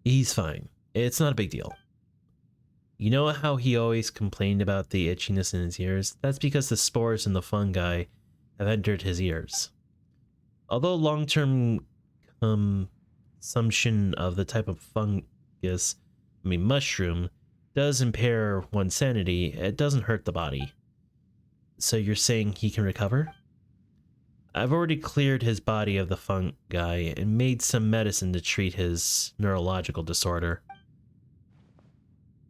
He's fine. It's not a big deal. You know how he always complained about the itchiness in his ears? That's because the spores and the fungi have entered his ears. Although long-term consumption of the type of mushroom, does impair one's sanity, it doesn't hurt the body. So you're saying he can recover? I've already cleared his body of the fungi and made some medicine to treat his neurological disorder.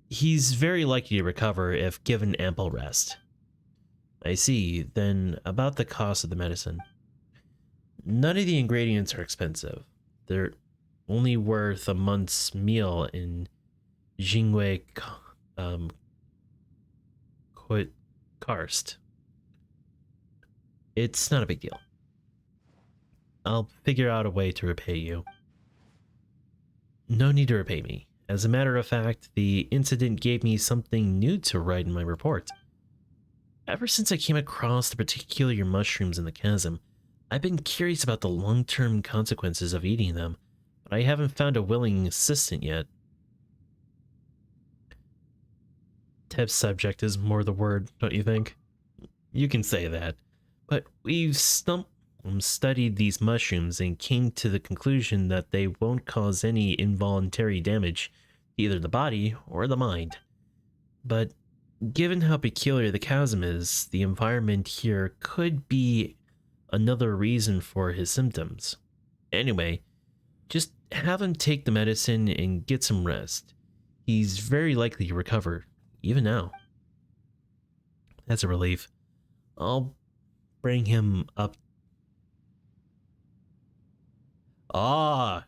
He's very likely to recover if given ample rest. I see. Then about the cost of the medicine. None of the ingredients are expensive. They're only worth a month's meal in Jingwei Karst. It's not a big deal. I'll figure out a way to repay you. No need to repay me. As a matter of fact, the incident gave me something new to write in my report. Ever since I came across the particular mushrooms in the chasm, I've been curious about the long-term consequences of eating them, but I haven't found a willing assistant yet. Test subject is more the word, don't you think? You can say that. But we've studied these mushrooms and came to the conclusion that they won't cause any involuntary damage to either the body or the mind. But given how peculiar the chasm is, the environment here could be another reason for his symptoms. Anyway, just have him take the medicine and get some rest. He's very likely to recover, even now. That's a relief. I'll bring him up. Ah,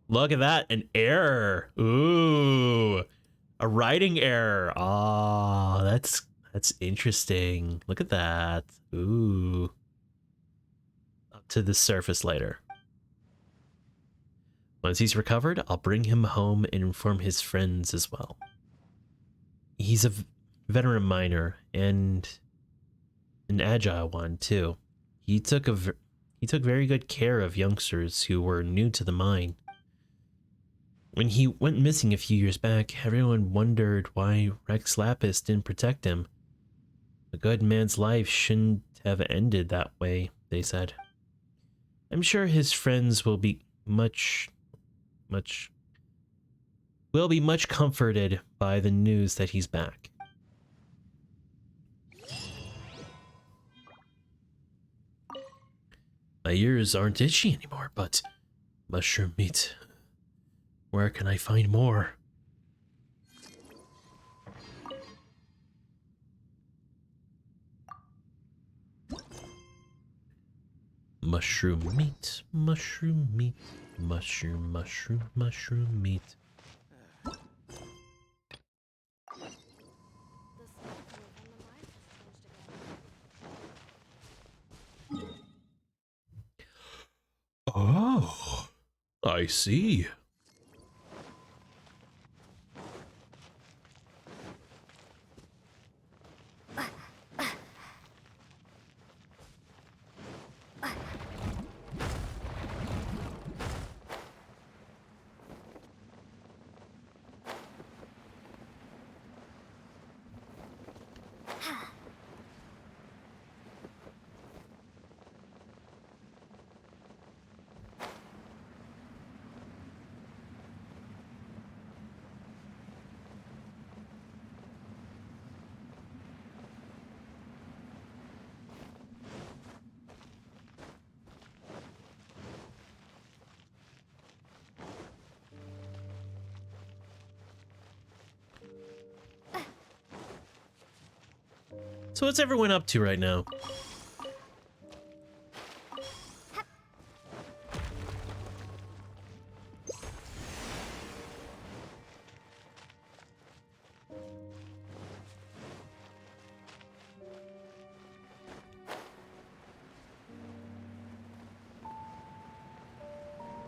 look at that, an error. Ooh, a writing error. Ah, that's interesting. Look at that. Ooh. Up to the surface later. Once he's recovered, I'll bring him home and inform his friends as well. He's a veteran miner and an agile one too. He took very good care of youngsters who were new to the mine. When he went missing a few years back, everyone wondered why Rex Lapis didn't protect him. A good man's life shouldn't have ended that way, they said. I'm sure his friends will be much comforted by the news that he's back. My ears aren't itchy anymore, but mushroom meat. Where can I find more? Mushroom meat, mushroom meat, mushroom meat.
The smell coming from the mines has changed again.
Oh, I see. So what's everyone up to right now?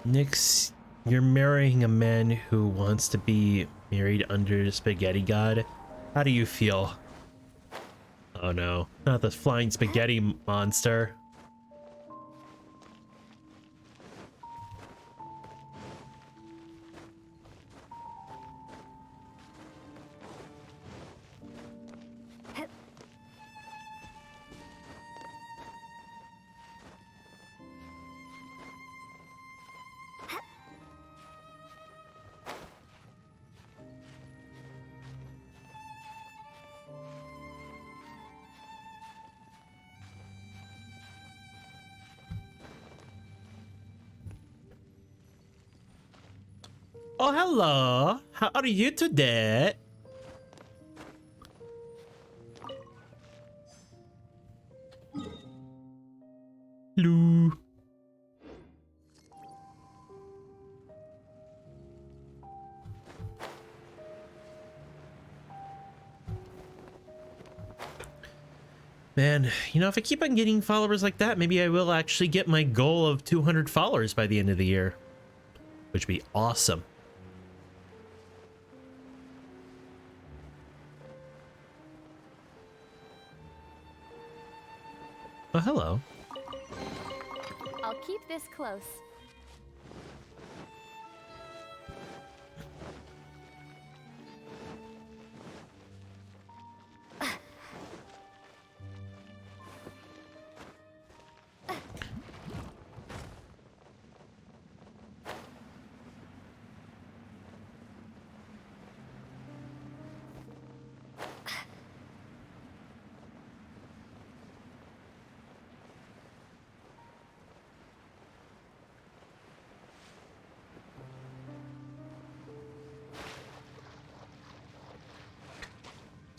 Nyx, you're marrying a man who wants to be married under the spaghetti god. How do you feel? Oh no, not the flying spaghetti monster. Oh, hello. How are you today? Hello. Man, you know, if I keep on getting followers like that, maybe I will actually get my goal of 200 followers by the end of the year, which would be awesome. Oh, hello.
I'll keep this close.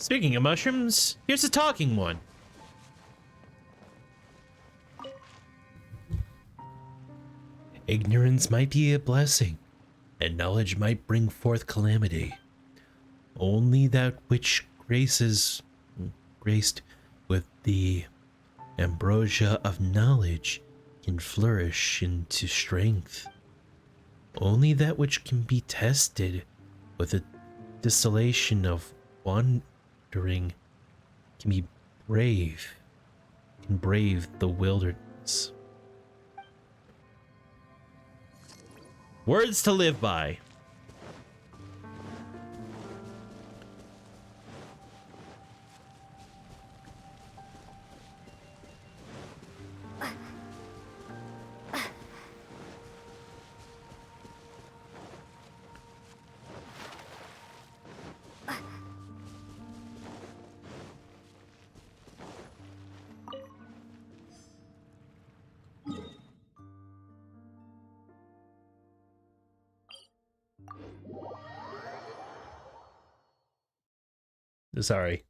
Speaking of mushrooms, here's a talking one. Ignorance might be a blessing, and knowledge might bring forth calamity. Only that which graced with the ambrosia of knowledge can flourish into strength. Only that which can be tested with a distillation of wandering can brave the wilderness. Words to live by. Sorry.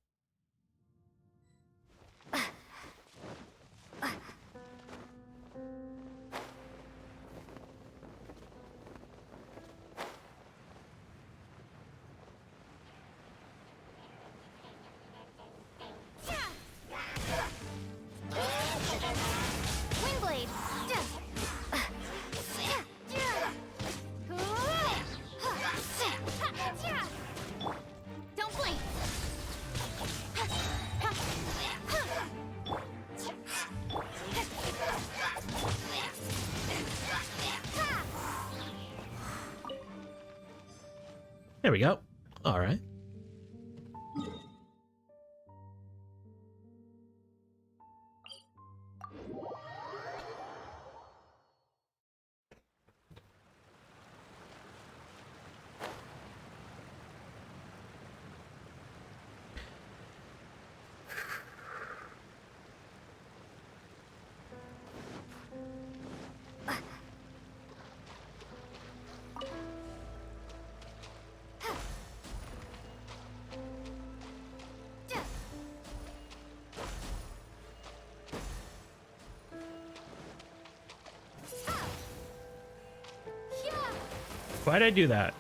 Windblade. Don't blink.
There we go. All right. Why'd I do that?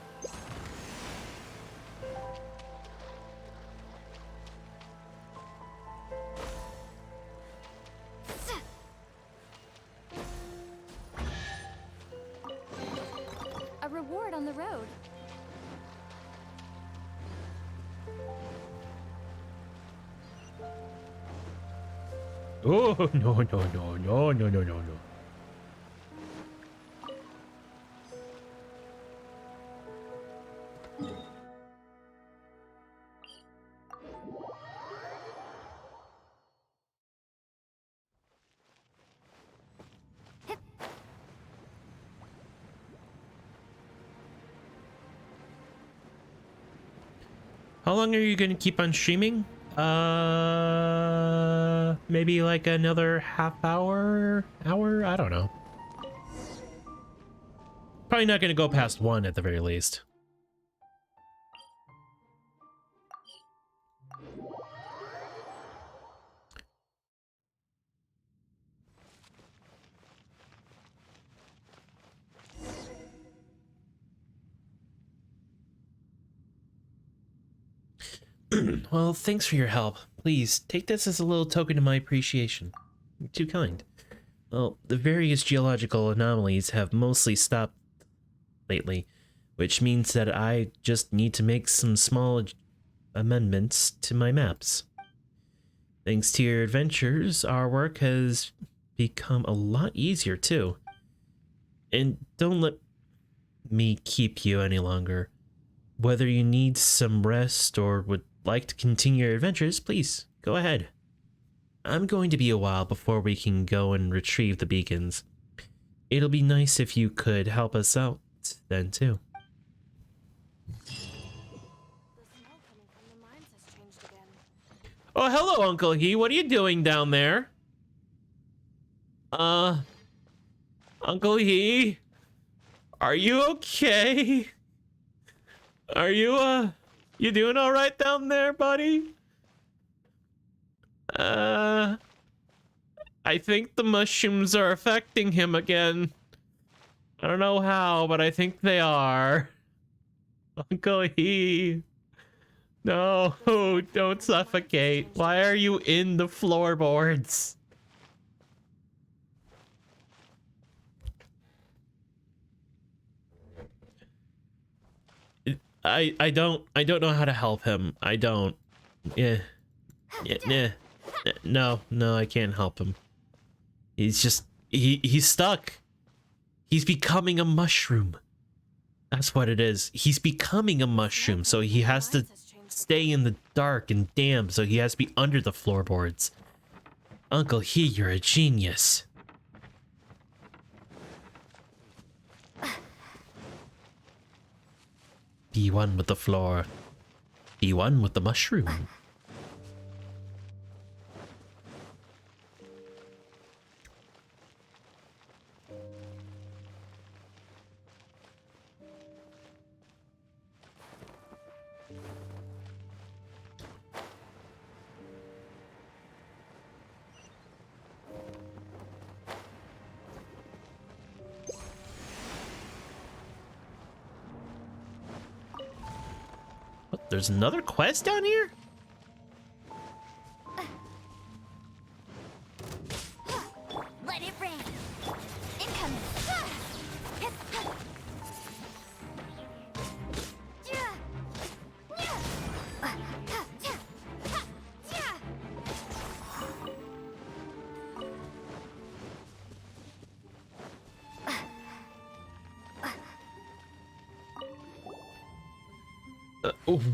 A reward on the road.
Oh, no, no, no, no, no, no, no, no. How long are you going to keep on streaming? Maybe like another half hour? I don't know. Probably not going to go past 1 at the very least. Well, thanks for your help. Please, take this as a little token of my appreciation. You're too kind. Well, the various geological anomalies have mostly stopped lately, which means that I just need to make some small amendments to my maps. Thanks to your adventures, our work has become a lot easier too. And don't let me keep you any longer. Whether you need some rest or would like to continue your adventures, please go ahead. I'm going to be a while before we can go and retrieve the beacons. It'll be nice if you could help us out then too.
The smell coming from the mines has changed again.
Oh, hello, Uncle He. What are you doing down there? Uncle He? Are you okay? Are you, you doing all right down there, buddy? I think the mushrooms are affecting him again. I don't know how, but I think they are. Uncle He. No, don't suffocate. Why are you in the floorboards? I don't know how to help him. I don't. Yeah. Yeah. No, I can't help him. He's just he's stuck. He's becoming a mushroom. That's what it is. He's becoming a mushroom, so he has to stay in the dark and damp, so he has to be under the floorboards. Uncle He, you're a genius. Be one with the floor. Be one with the mushroom. What, there's another quest down here?
Let it rain. Incoming.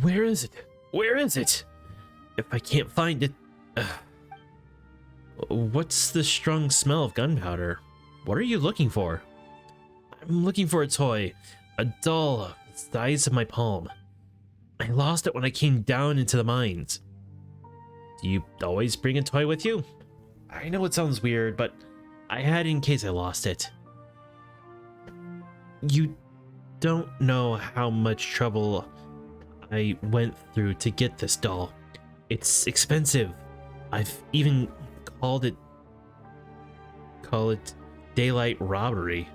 Where is it? Where is it? If I can't find it... What's the strong smell of gunpowder? What are you looking for? I'm looking for a toy. A doll the size of my palm. I lost it when I came down into the mines. Do you always bring a toy with you? I know it sounds weird, but I had it in case I lost it. You don't know how much trouble I went through to get this doll. It's expensive. I've even call it daylight robbery.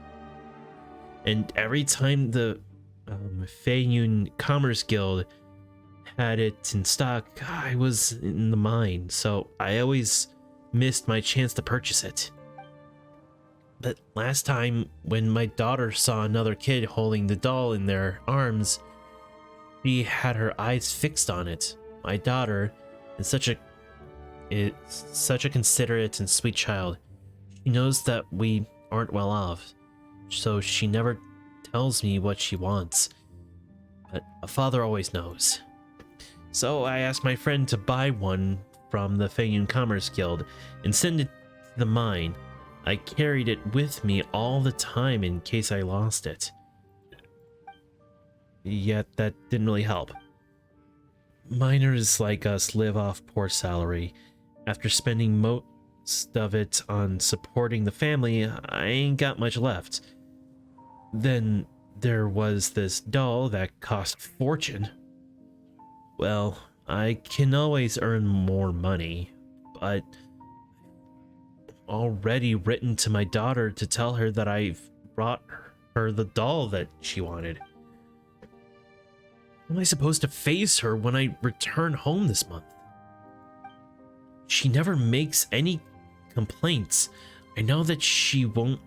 And every time the Khaenri'ah Commerce Guild had it in stock, I was in the mine, so I always missed my chance to purchase it. But last time, when my daughter saw another kid holding the doll in their arms, she had her eyes fixed on it. My daughter is such a considerate and sweet child. She knows that we aren't well off, so she never tells me what she wants. But a father always knows. So I asked my friend to buy one from the Khaenri'ah Commerce Guild and send it to the mine. I carried it with me all the time in case I lost it. Yet that didn't really help. Miners like us live off poor salary. After spending most of it on supporting the family, I ain't got much left. Then there was this doll that cost a fortune. Well, I can always earn more money, but already written to my daughter to tell her that I've brought her the doll that she wanted. How am I supposed to face her when I return home this month? She never makes any complaints. I know that she won't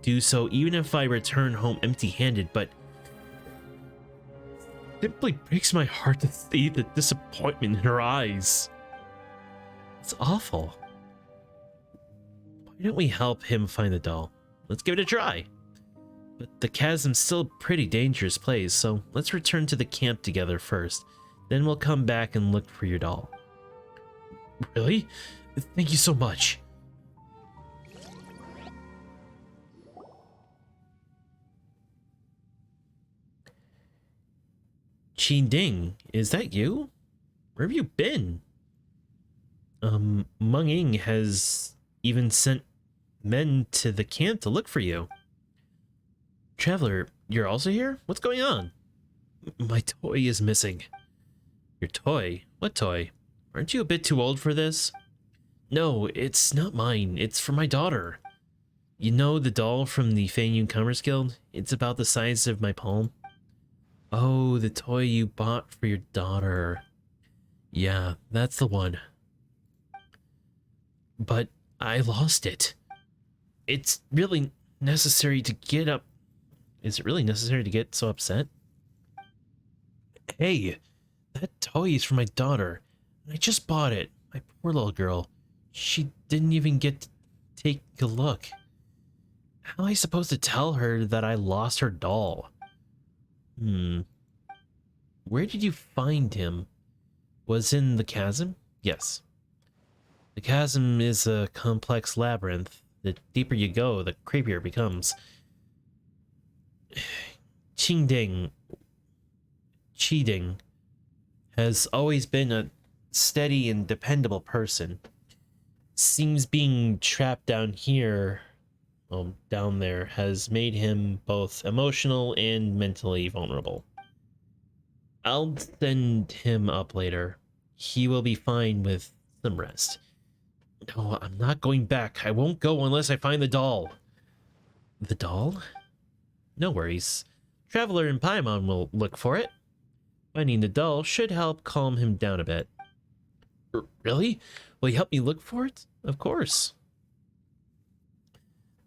do so even if I return home empty-handed, but it simply breaks my heart to see the disappointment in her eyes. It's awful. Why don't we help him find the doll? Let's give it a try. But the chasm's still a pretty dangerous place, so let's return to the camp together first. Then we'll come back and look for your doll. Really? Thank you so much. Qin Ding, is that you? Where have you been? Meng Ying has even sent men to the camp to look for you. Traveler, you're also here? What's going on? My toy is missing. Your toy? What toy? Aren't you a bit too old for this? No, it's not mine. It's for my daughter. You know the doll from the Khaenri'ah Commerce Guild? It's about the size of my palm. Oh, the toy you bought for your daughter. Yeah, that's the one. But I lost it. It's really necessary to get up. Is it really necessary to get so upset? Hey, that toy is for my daughter. I just bought it. My poor little girl. She didn't even get to take a look. How am I supposed to tell her that I lost her doll? Where did you find him? Was in the chasm? Yes. The chasm is a complex labyrinth. The deeper you go, the creepier it becomes. Cheating has always been a steady and dependable person. Seems being trapped down here, down there, has made him both emotional and mentally vulnerable. I'll send him up later. He will be fine with some rest. No, I'm not going back. I won't go unless I find the doll. The doll? No worries. Traveler and Paimon will look for it. Finding the doll should help calm him down a bit. Really? Will you help me look for it? Of course.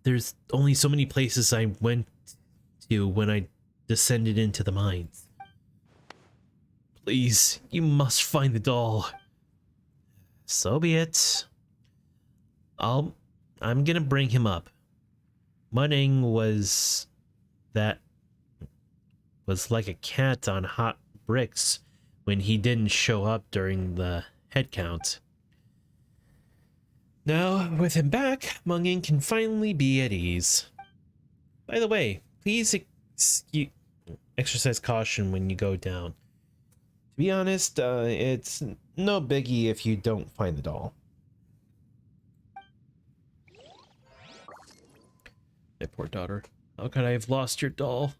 There's only so many places I went to when I descended into the mines. Please, you must find the doll. So be it. I'm gonna bring him up. Munning was like a cat on hot bricks when he didn't show up during the head count. Now, with him back, Mungin can finally be at ease. By the way, please exercise caution when you go down. To be honest, it's no biggie if you don't find the doll. My poor daughter. How could I have lost your doll?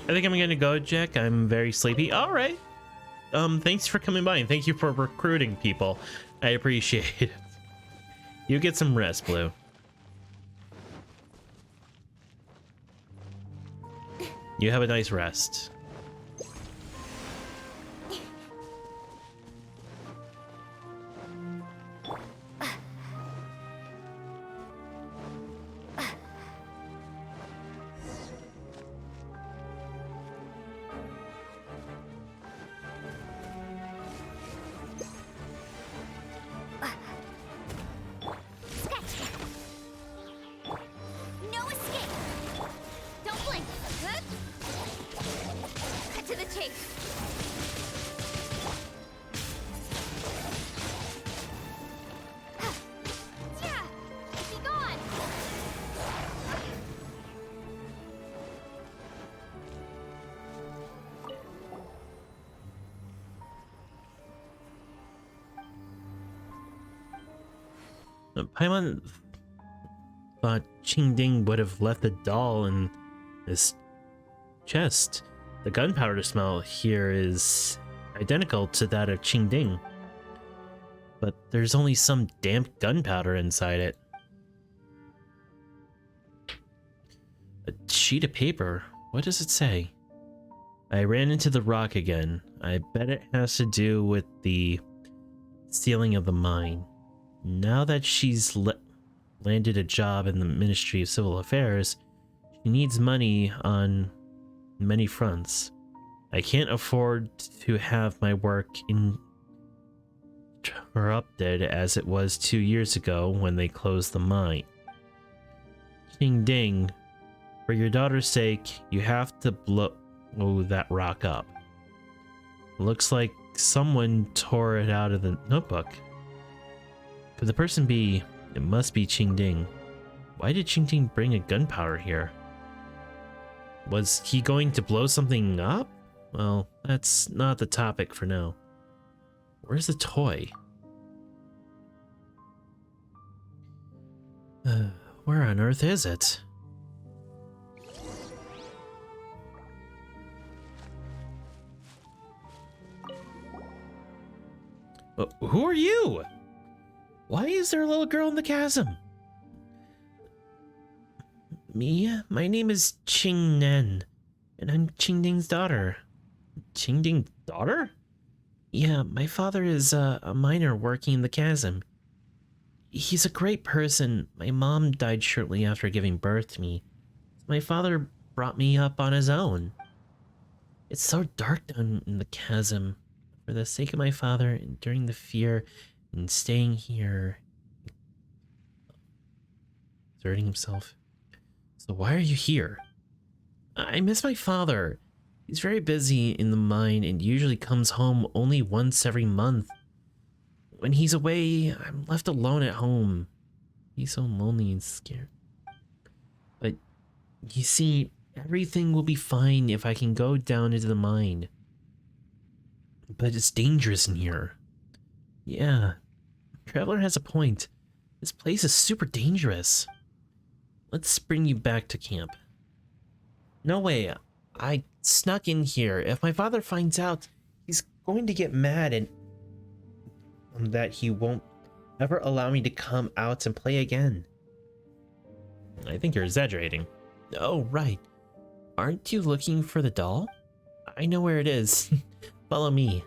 I think I'm gonna go, Jack. I'm very sleepy. All right. Thanks for coming by and thank you for recruiting people. I appreciate it. You get some rest, Blue. You have a nice rest.
No escape! Don't blink! Cut to the chase! Yeah! Be gone!
Paimon thought Qingding would have left the doll in his chest. The gunpowder smell here is identical to that of Qingding. but there's only some damp gunpowder inside it. A sheet of paper? What does it say? I ran into the rock again. I bet it has to do with the stealing of the mine. Now that she's landed a job in the Ministry of Civil Affairs, she needs money on many fronts. I can't afford to have my work interrupted as it was 2 years ago when they closed the mine. Ding ding. For your daughter's sake, you have to blow that rock up. Looks like someone tore it out of the notebook. Could the person be? It must be Ching Ding. Why did Ching Ding bring a gunpowder here? Was he going to blow something up? Well, that's not the topic for now. Where's the toy? Where on earth is it? Who are you? Why is there a little girl in the chasm? Me? My name is Ching Nen, and I'm Ching Ding's daughter. Ching Ding's daughter? Yeah, my father is a miner working in the chasm. He's a great person. My mom died shortly after giving birth to me. My father brought me up on his own. It's so dark down in the chasm. For the sake of my father, enduring the fear and staying here. Exerting himself. So why are you here? I miss my father. He's very busy in the mine and usually comes home only once every month. When he's away, I'm left alone at home. He's so lonely and scared. But you see, everything will be fine if I can go down into the mine. But it's dangerous in here. Yeah, Traveler has a point. This place is super dangerous. Let's bring you back to camp. No way. I snuck in here. If my father finds out, he's going to get mad and that he won't ever allow me to come out and play again. I think you're exaggerating. Oh, right. Aren't you looking for the doll? I know where it is. Follow me.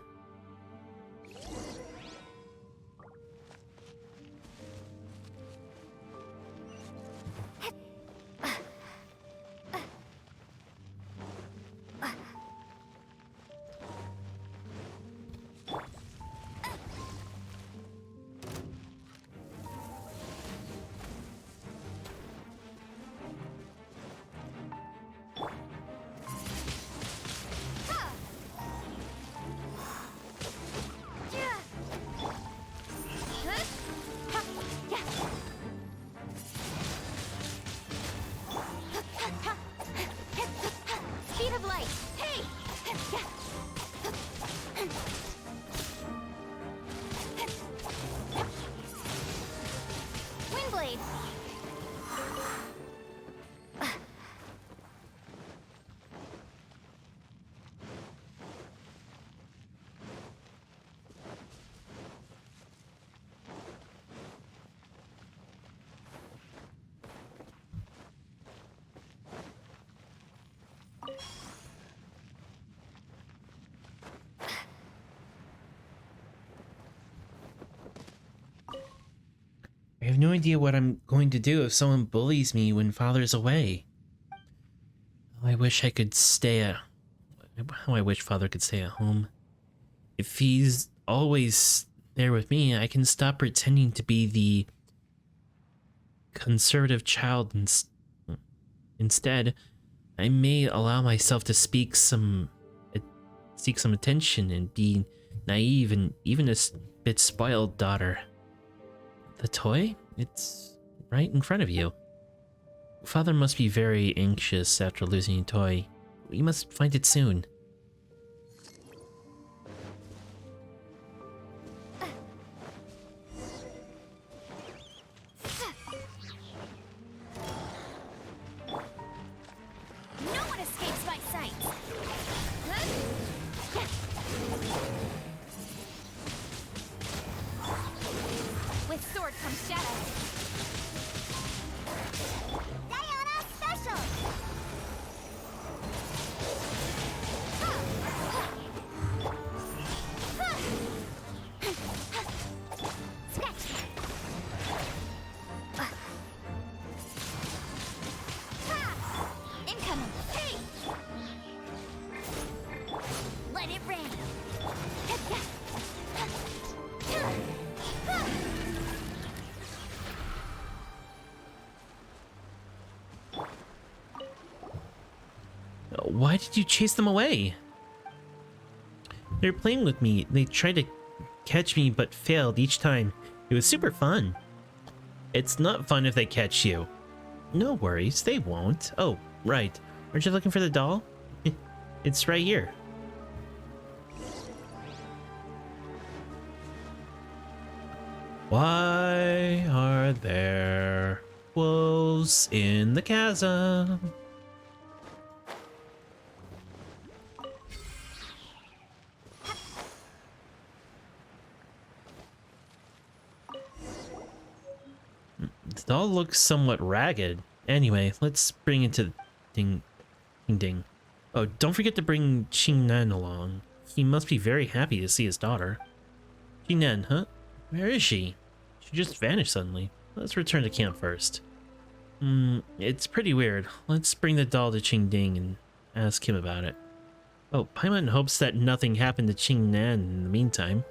I have no idea what I'm going to do if someone bullies me when Father's away. I wish I could stay at... How I wish Father could stay at home. If he's always there with me, I can stop pretending to be the conservative child instead. I may allow myself to seek some attention and be naive and even a bit spoiled daughter. The toy? It's right in front of you. Father must be very anxious after losing a toy. We must find it soon.
No one escapes my sight.
With sword comes shadow.
Diana Special! Scratch! Incoming! Hey! Let it rain!
Why did you chase them away? They're playing with me. They tried to catch me but failed each time. It was super fun. It's not fun if they catch you. No worries, they won't. Oh, right. Aren't you looking for the doll? It's right here. Why are there wolves in the chasm? The doll looks somewhat ragged. Anyway, let's bring it to Ding Ding. Oh, don't forget to bring Qingnan along. He must be very happy to see his daughter. Qingnan, huh? Where is she? She just vanished suddenly. Let's return to camp first. It's pretty weird. Let's bring the doll to Qingding and ask him about it. Oh, Paimon hopes that nothing happened to Qingnan in the meantime.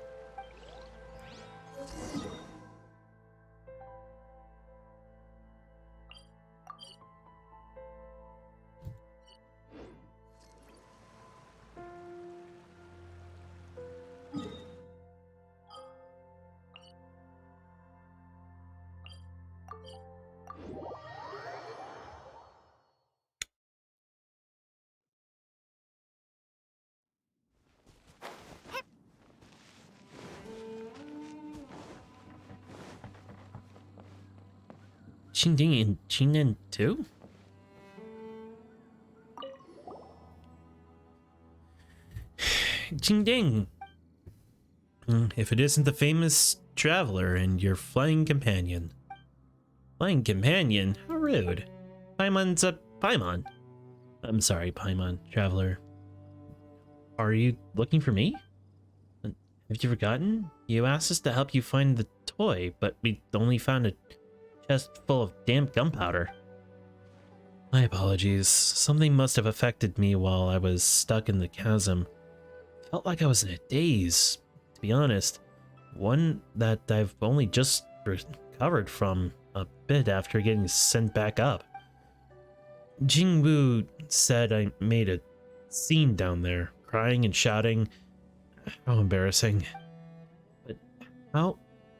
Qingding and Qingnan too? Qingding! If it isn't the famous traveler and your flying companion. Flying companion? How rude. Paimon's a Paimon. I'm sorry, Paimon, traveler. Are you looking for me? Have you forgotten? You asked us to help you find the toy, but we only found a chest full of damp gunpowder. My apologies. Something must have affected me while I was stuck in the chasm. Felt like I was in a daze, to be honest. One that I've only just recovered from a bit after getting sent back up. Jingwu said I made a scene down there, crying and shouting. How embarrassing. But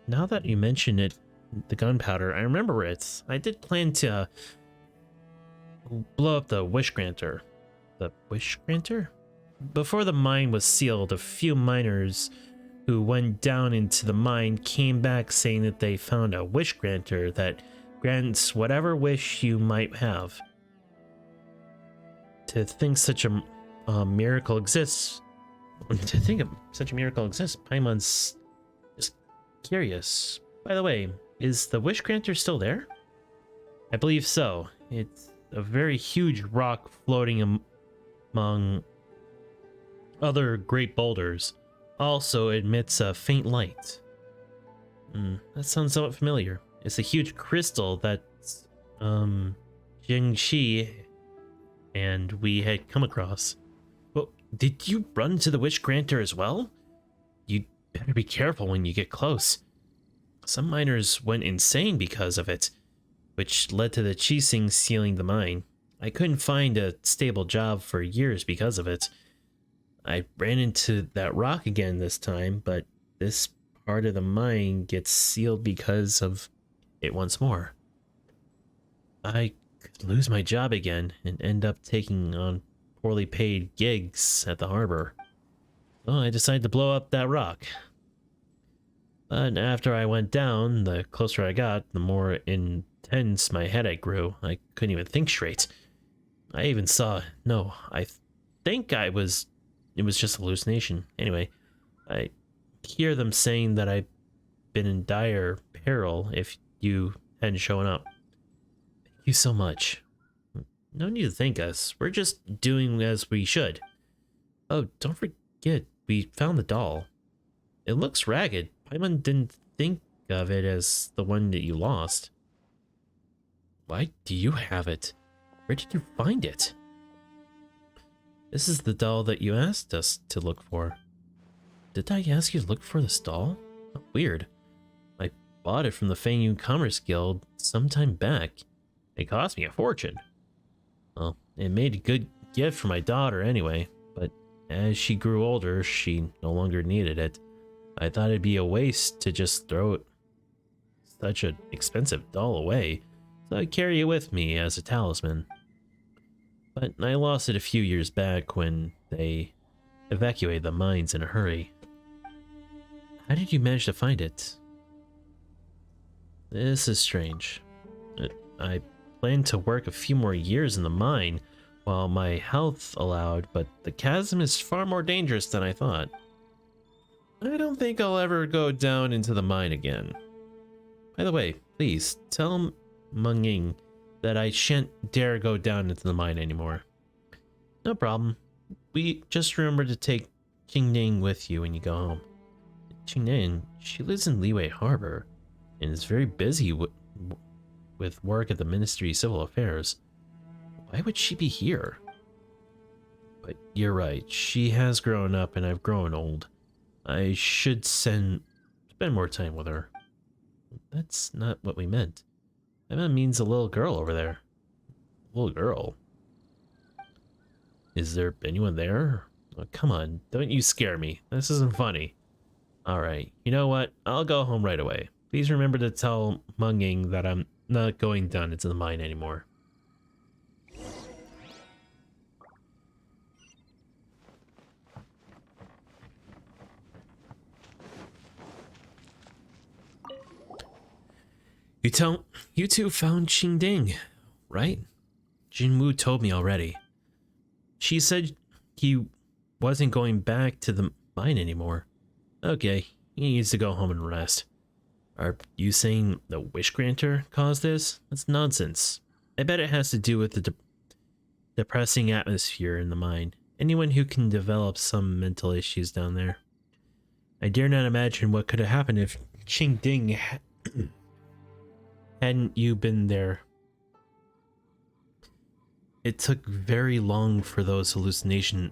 now that you mention it, the gunpowder, I remember it. I did plan to blow up the Wish Granter. The Wish Granter? Before the mine was sealed, a few miners who went down into the mine came back saying that they found a Wish Granter that grants whatever wish you might have. To think such a miracle exists, Paimon's just curious. By the way, is the Wish Granter still there? I believe so. It's a very huge rock floating among other great boulders. Also emits a faint light. That sounds somewhat familiar. It's a huge crystal that Jingxi and we had come across. Well, did you run to the Wish Granter as well? You'd better be careful when you get close. Some miners went insane because of it, which led to the Qixing sealing the mine. I couldn't find a stable job for years because of it. I ran into that rock again this time, but this part of the mine gets sealed because of it once more. I could lose my job again and end up taking on poorly paid gigs at the harbor. So I decided to blow up that rock. But after I went down, the closer I got, the more intense my headache grew. I couldn't even think straight. I even saw... No, I think it was just a hallucination. Anyway, I hear them saying that I been in dire peril if you hadn't shown up. Thank you so much. No need to thank us. We're just doing as we should. Oh, don't forget, we found the doll. It looks ragged. Paimon didn't think of it as the one that you lost. Why do you have it? Where did you find it? This is the doll that you asked us to look for. Did I ask you to look for this doll? Oh, weird. I bought it from the Khaenri'ah Commerce Guild some time back. It cost me a fortune. Well, it made a good gift for my daughter anyway, but as she grew older, she no longer needed it. I thought it'd be a waste to just throw such an expensive doll away, so I carry it with me as a talisman. But I lost it a few years back when they evacuated the mines in a hurry. How did you manage to find it? This is strange. I planned to work a few more years in the mine while my health allowed, but the chasm is far more dangerous than I thought. I don't think I'll ever go down into the mine again. By the way, please tell Meng Ying that I shan't dare go down into the mine anymore. No problem. We just remember to take Qingning with you when you go home. Qingning, she lives in Liyue Harbor and is very busy with work at the Ministry of Civil Affairs. Why would she be here? But you're right, she has grown up and I've grown old. I should spend more time with her. That's not what we meant. That means a little girl over there. Little girl? Is there anyone there? Oh, come on, don't you scare me. This isn't funny. Alright, you know what? I'll go home right away. Please remember to tell Meng Ying that I'm not going down into the mine anymore. You two found Qingding, right? Jinwu told me already. She said he wasn't going back to the mine anymore. Okay, he needs to go home and rest. Are you saying the Wish Granter caused this? That's nonsense. I bet it has to do with the depressing atmosphere in the mine. Anyone who can develop some mental issues down there. I dare not imagine what could have happened if Qingding hadn't you been there. It took very long for those hallucinating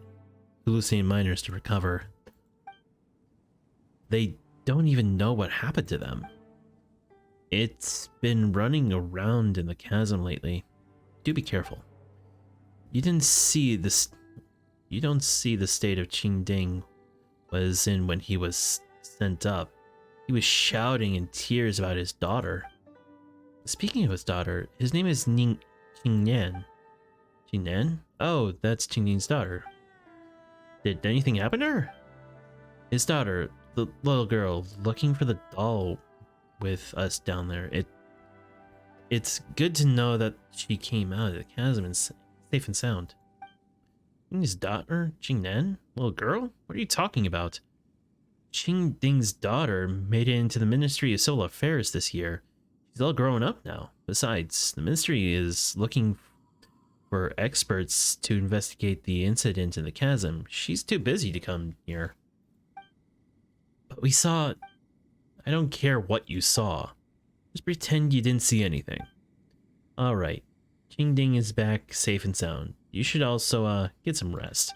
miners to recover. They don't even know what happened to them. It's been running around in the chasm lately. Do be careful. You don't see the state of Qingding was in when he was sent up. He was shouting in tears about his daughter. Speaking of his daughter, his name is Qingnan. Qingnan? Oh, that's Qingding's daughter. Did anything happen to her? His daughter, the little girl, looking for the doll with us down there. It's good to know that she came out of the chasm and safe and sound. His daughter, Qingnan? Little girl? What are you talking about? Qingding's daughter made it into the Ministry of Civil Affairs this year. She's all grown up now. Besides, the Ministry is looking for experts to investigate the incident in the chasm. She's too busy to come here. But we saw... I don't care what you saw. Just pretend you didn't see anything. Alright. Qingding is back safe and sound. You should also, get some rest.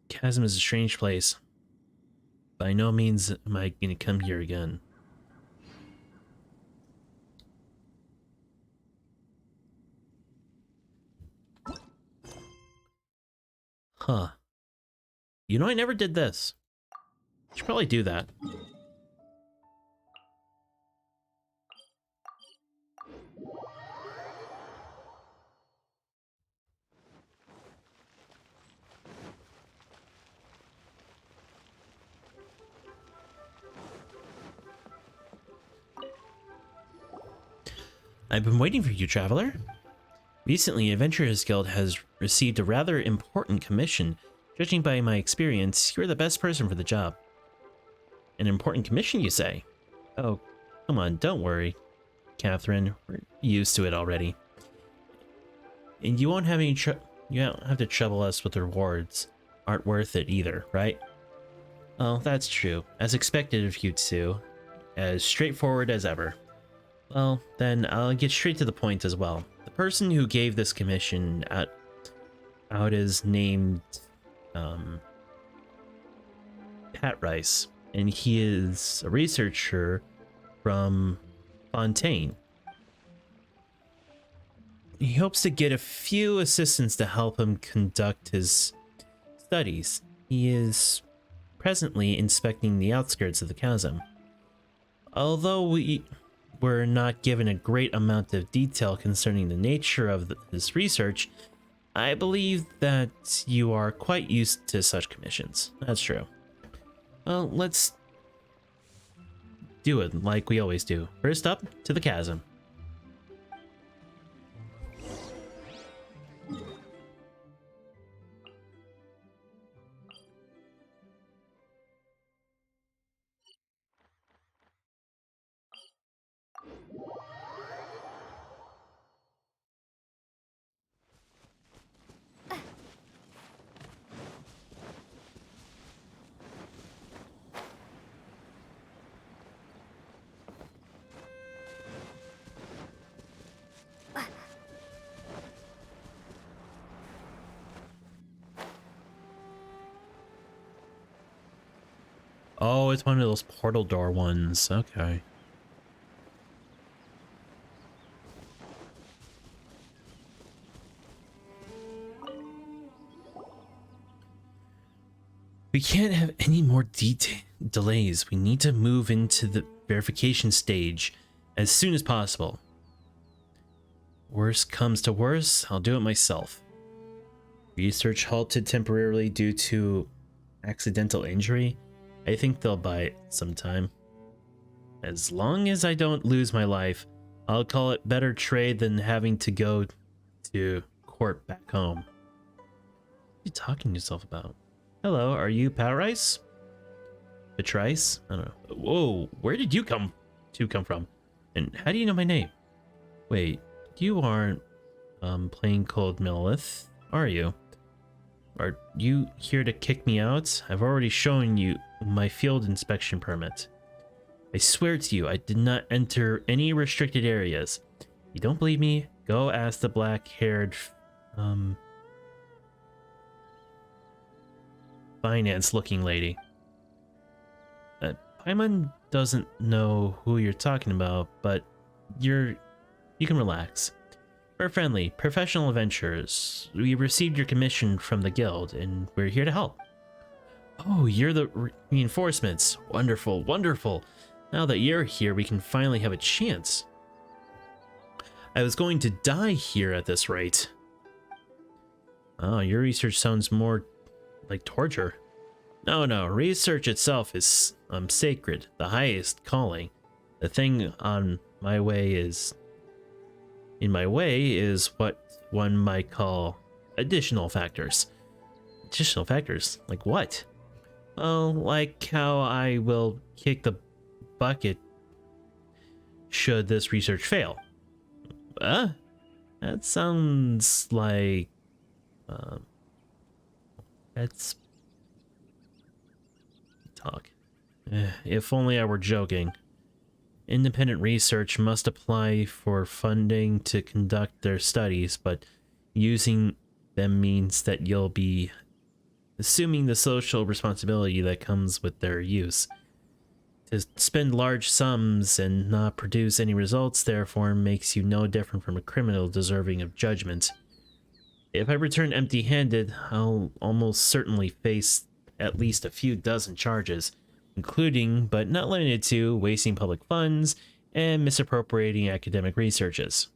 Chasm is a strange place. By no means am I going to come here again. Huh. You know, I never did this. Should probably do that. I've been waiting for you, traveler. Recently, Adventurers Guild has received a rather important commission. Judging by my experience, you're the best person for the job. An important commission, you say? Oh, come on, don't worry, Catherine. We're used to it already. And you won't have any you don't have to trouble us with rewards. Aren't worth it either, right? Oh, that's true. As expected of you two. As straightforward as ever. Well, then I'll get straight to the point as well. The person who gave this commission out is named Pat Rice, and he is a researcher from Fontaine. He hopes to get a few assistants to help him conduct his studies. He is presently inspecting the outskirts of the chasm. Although we were not given a great amount of detail concerning the nature of this research, I believe that you are quite used to such commissions. That's true. Well, let's do it like we always do. First up, to the chasm. Oh, it's one of those portal door ones. Okay. We can't have any more delays. We need to move into the verification stage as soon as possible. Worst comes to worst, I'll do it myself. Research halted temporarily due to accidental injury. I think they'll buy it sometime. As long as I don't lose my life, I'll call it better trade than having to go to court back home. What are you talking to yourself about? Hello, are you Pat Rice? Patrice? I don't know. Whoa, where did you come from? And how do you know my name? Wait, you aren't plain cold Millith, are you? Are you here to kick me out? I've already shown you my field inspection permit. I swear to you, I did not enter any restricted areas. You don't believe me? Go ask the black-haired, finance-looking lady. Paimon doesn't know who you're talking about, but you can relax. We're friendly, professional adventurers. We received your commission from the guild, and we're here to help. Oh, you're the reinforcements. Wonderful, wonderful. Now that you're here, we can finally have a chance. I was going to die here at this rate. Oh, your research sounds more like torture. No, research itself is sacred, the highest calling. The thing in my way is what one might call additional factors. Additional factors? Like what? Well, like how I will kick the bucket should this research fail. That sounds like... that's... talk. If only I were joking. Independent research must apply for funding to conduct their studies, but using them means that you'll be assuming the social responsibility that comes with their use. To spend large sums and not produce any results, therefore, makes you no different from a criminal deserving of judgment. If I return empty-handed, I'll almost certainly face at least a few dozen charges, including, but not limited to, wasting public funds and misappropriating academic resources.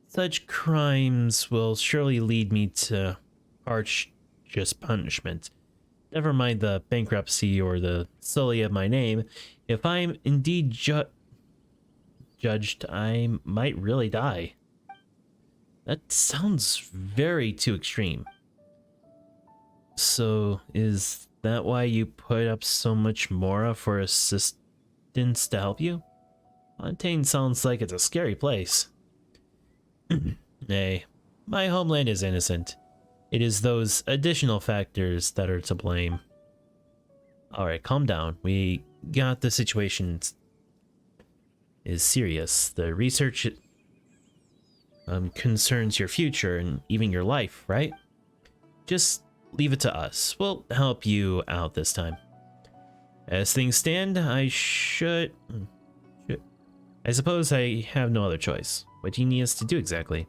Such crimes will surely lead me to harsh punishment. Never mind the bankruptcy or the sully of my name. If I'm indeed judged, I might really die. That sounds very too extreme. So, is that why you put up so much mora for assistance to help you? Fontaine sounds like it's a scary place. Nay, my homeland is innocent. It is those additional factors that are to blame. Alright, calm down. We got the situation is serious. The research concerns your future and even your life, right? Just leave it to us. We'll help you out this time. As things stand, I suppose I have no other choice. What do you need us to do exactly?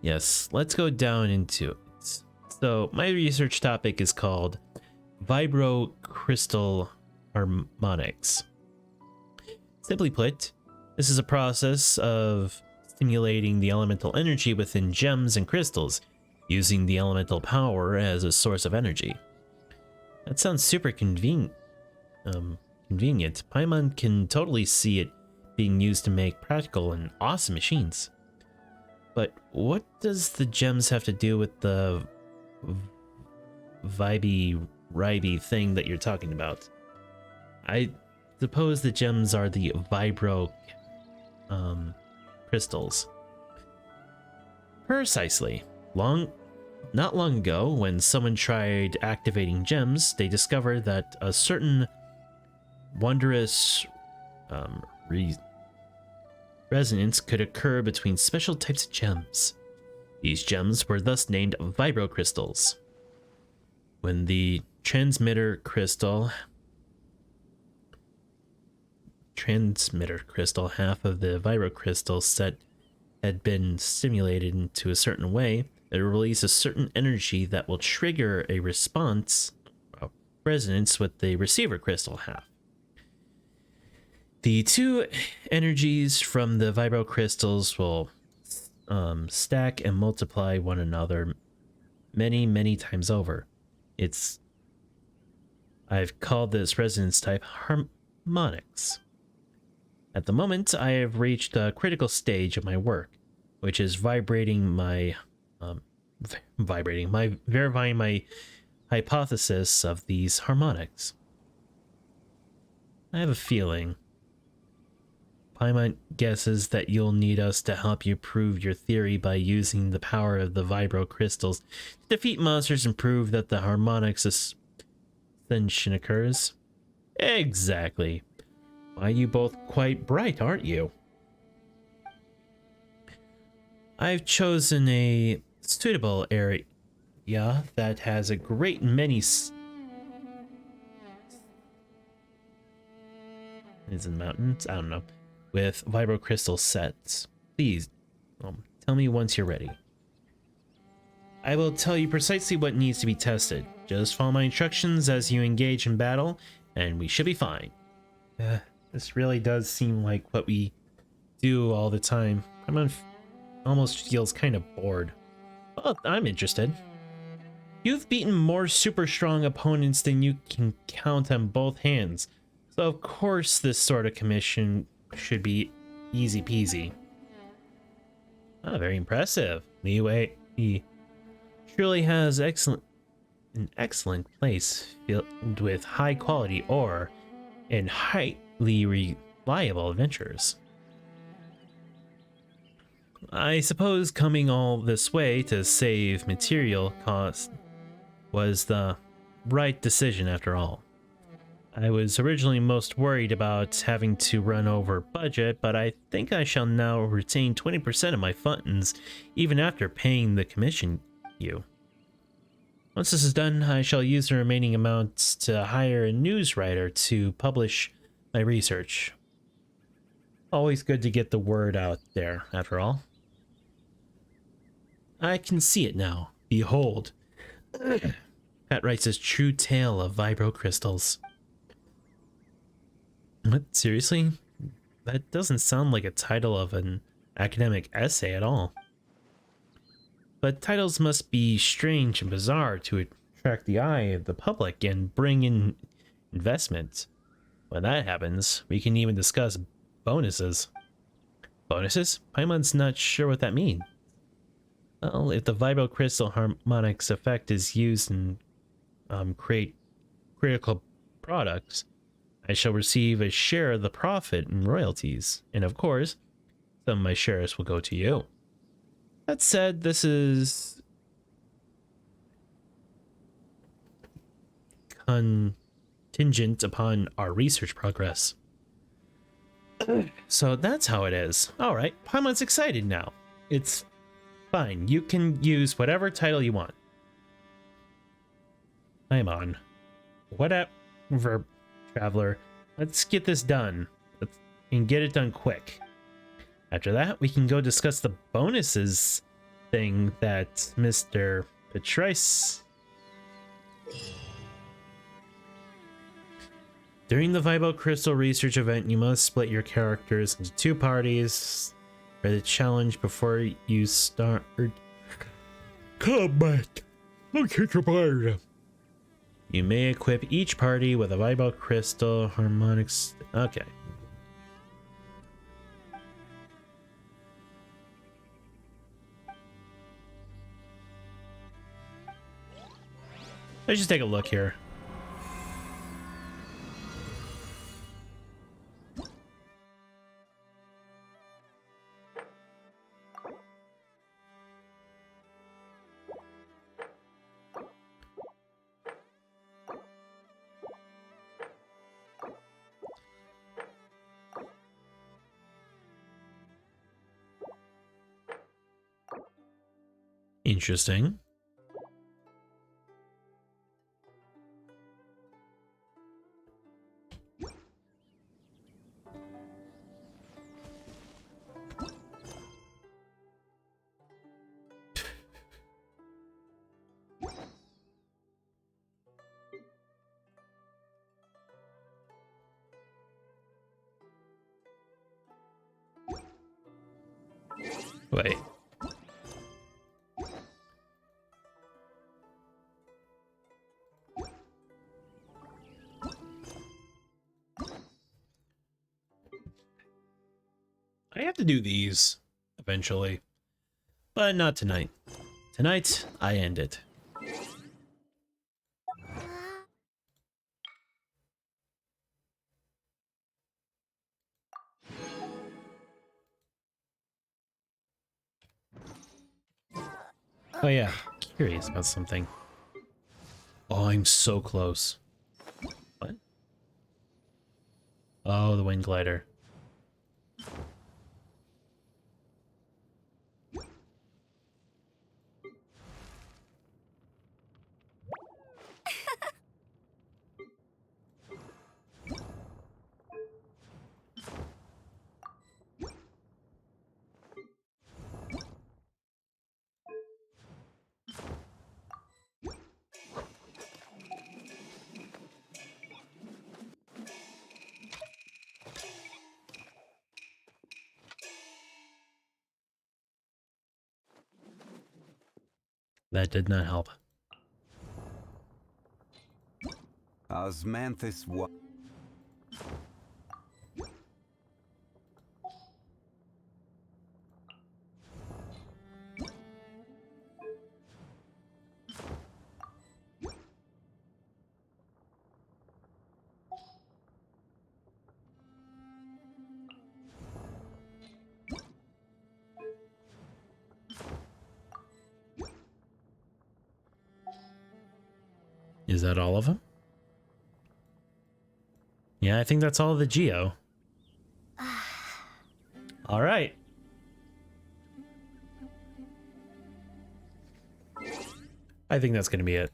Yes, let's go down into it. So, my research topic is called Vibrocrystal Harmonics. Simply put, this is a process of stimulating the elemental energy within gems and crystals, using the elemental power as a source of energy. That sounds super convenient. Paimon can totally see it being used to make practical and awesome machines. But what does the gems have to do with the vibey thing that you're talking about? I suppose the gems are the vibro crystals. Precisely. Not long ago, when someone tried activating gems, they discovered that a certain wondrous resonance could occur between special types of gems. These gems were thus named vibrocrystals. When the transmitter crystal, half of the vibrocrystal set had been stimulated into a certain way, it will release a certain energy that will trigger a response, a resonance with the receiver crystal half. The two energies from the vibrocrystals will stack and multiply one another many times over. I've called this resonance type harmonics. At the moment, I have reached a critical stage of my work, which is verifying my hypothesis of these harmonics. I have a feeling Paimon guesses that you'll need us to help you prove your theory by using the power of the vibro crystals to defeat monsters and prove that the harmonics ascension occurs. Exactly. Why, you both quite bright, aren't you? I've chosen a suitable area that has a great many is in the mountains? I don't know. With vibrocrystal sets. Please, tell me once you're ready. I will tell you precisely what needs to be tested. Just follow my instructions as you engage in battle, and we should be fine. This really does seem like what we do all the time. Almost feels kind of bored. Well, I'm interested. You've beaten more super strong opponents than you can count on both hands, so of course this sort of commission should be easy peasy. Very impressive. He truly has an excellent place filled with high quality ore and highly reliable adventurers. I suppose coming all this way to save material cost was the right decision after all. I was originally most worried about having to run over budget, but I think I shall now retain 20% of my funds even after paying the commission you. Once this is done, I shall use the remaining amounts to hire a news writer to publish my research. Always good to get the word out there, after all. I can see it now. Behold. Pat writes his true tale of vibrocrystals. What? Seriously? That doesn't sound like a title of an academic essay at all. But titles must be strange and bizarre to attract the eye of the public and bring in investment. When that happens, we can even discuss bonuses. Bonuses? Paimon's not sure what that means. Well, if the vibro crystal harmonics effect is used in create critical products, I shall receive a share of the profit and royalties. And of course, some of my shares will go to you. That said, this is contingent upon our research progress. So that's how it is. Alright, Paimon's excited now. It's fine. You can use whatever title you want. Paimon. Whatever, traveler. Let's get this done. And get it done quick. After that, we can go discuss the bonuses thing that Mr. Petrice. During the Vibo Crystal research event, you must split your characters into 2 parties for the challenge before you start combat. I'll kick your butt. You may equip each party with a Vibo Crystal harmonics. Okay. Let's just take a look here. Interesting. Wait. I have to do these eventually, but not tonight. Tonight, I end it. Oh yeah, curious about something. Oh, I'm so close. What? Oh, the wind glider. That did not help.
Osmanthus wa-
Is that all of them? Yeah, I think that's all of the Geo. All right. I think that's going to be it.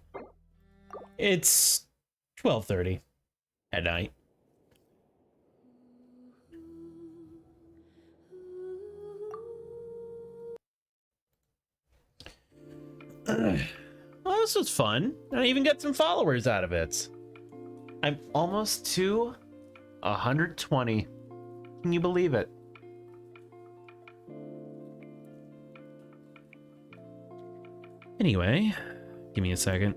It's 12:30 at night. Well, this was fun. I even got some followers out of it. I'm almost to 120. Can you believe it? Anyway, give me a second.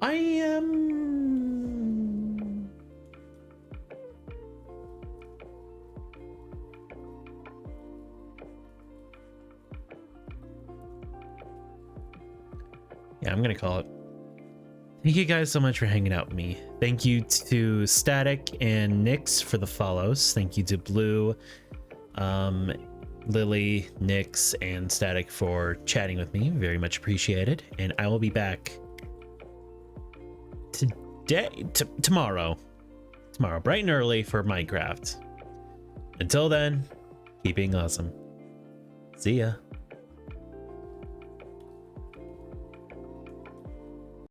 I am... Yeah, I'm gonna call it. Thank you guys so much for hanging out with me. Thank you to Static and Nyx for the follows. Thank you to Blue, Lily, Nyx, and Static for chatting with me. Very much appreciated. And I will be back tomorrow, bright and early for Minecraft. Until then, keep being awesome. See ya.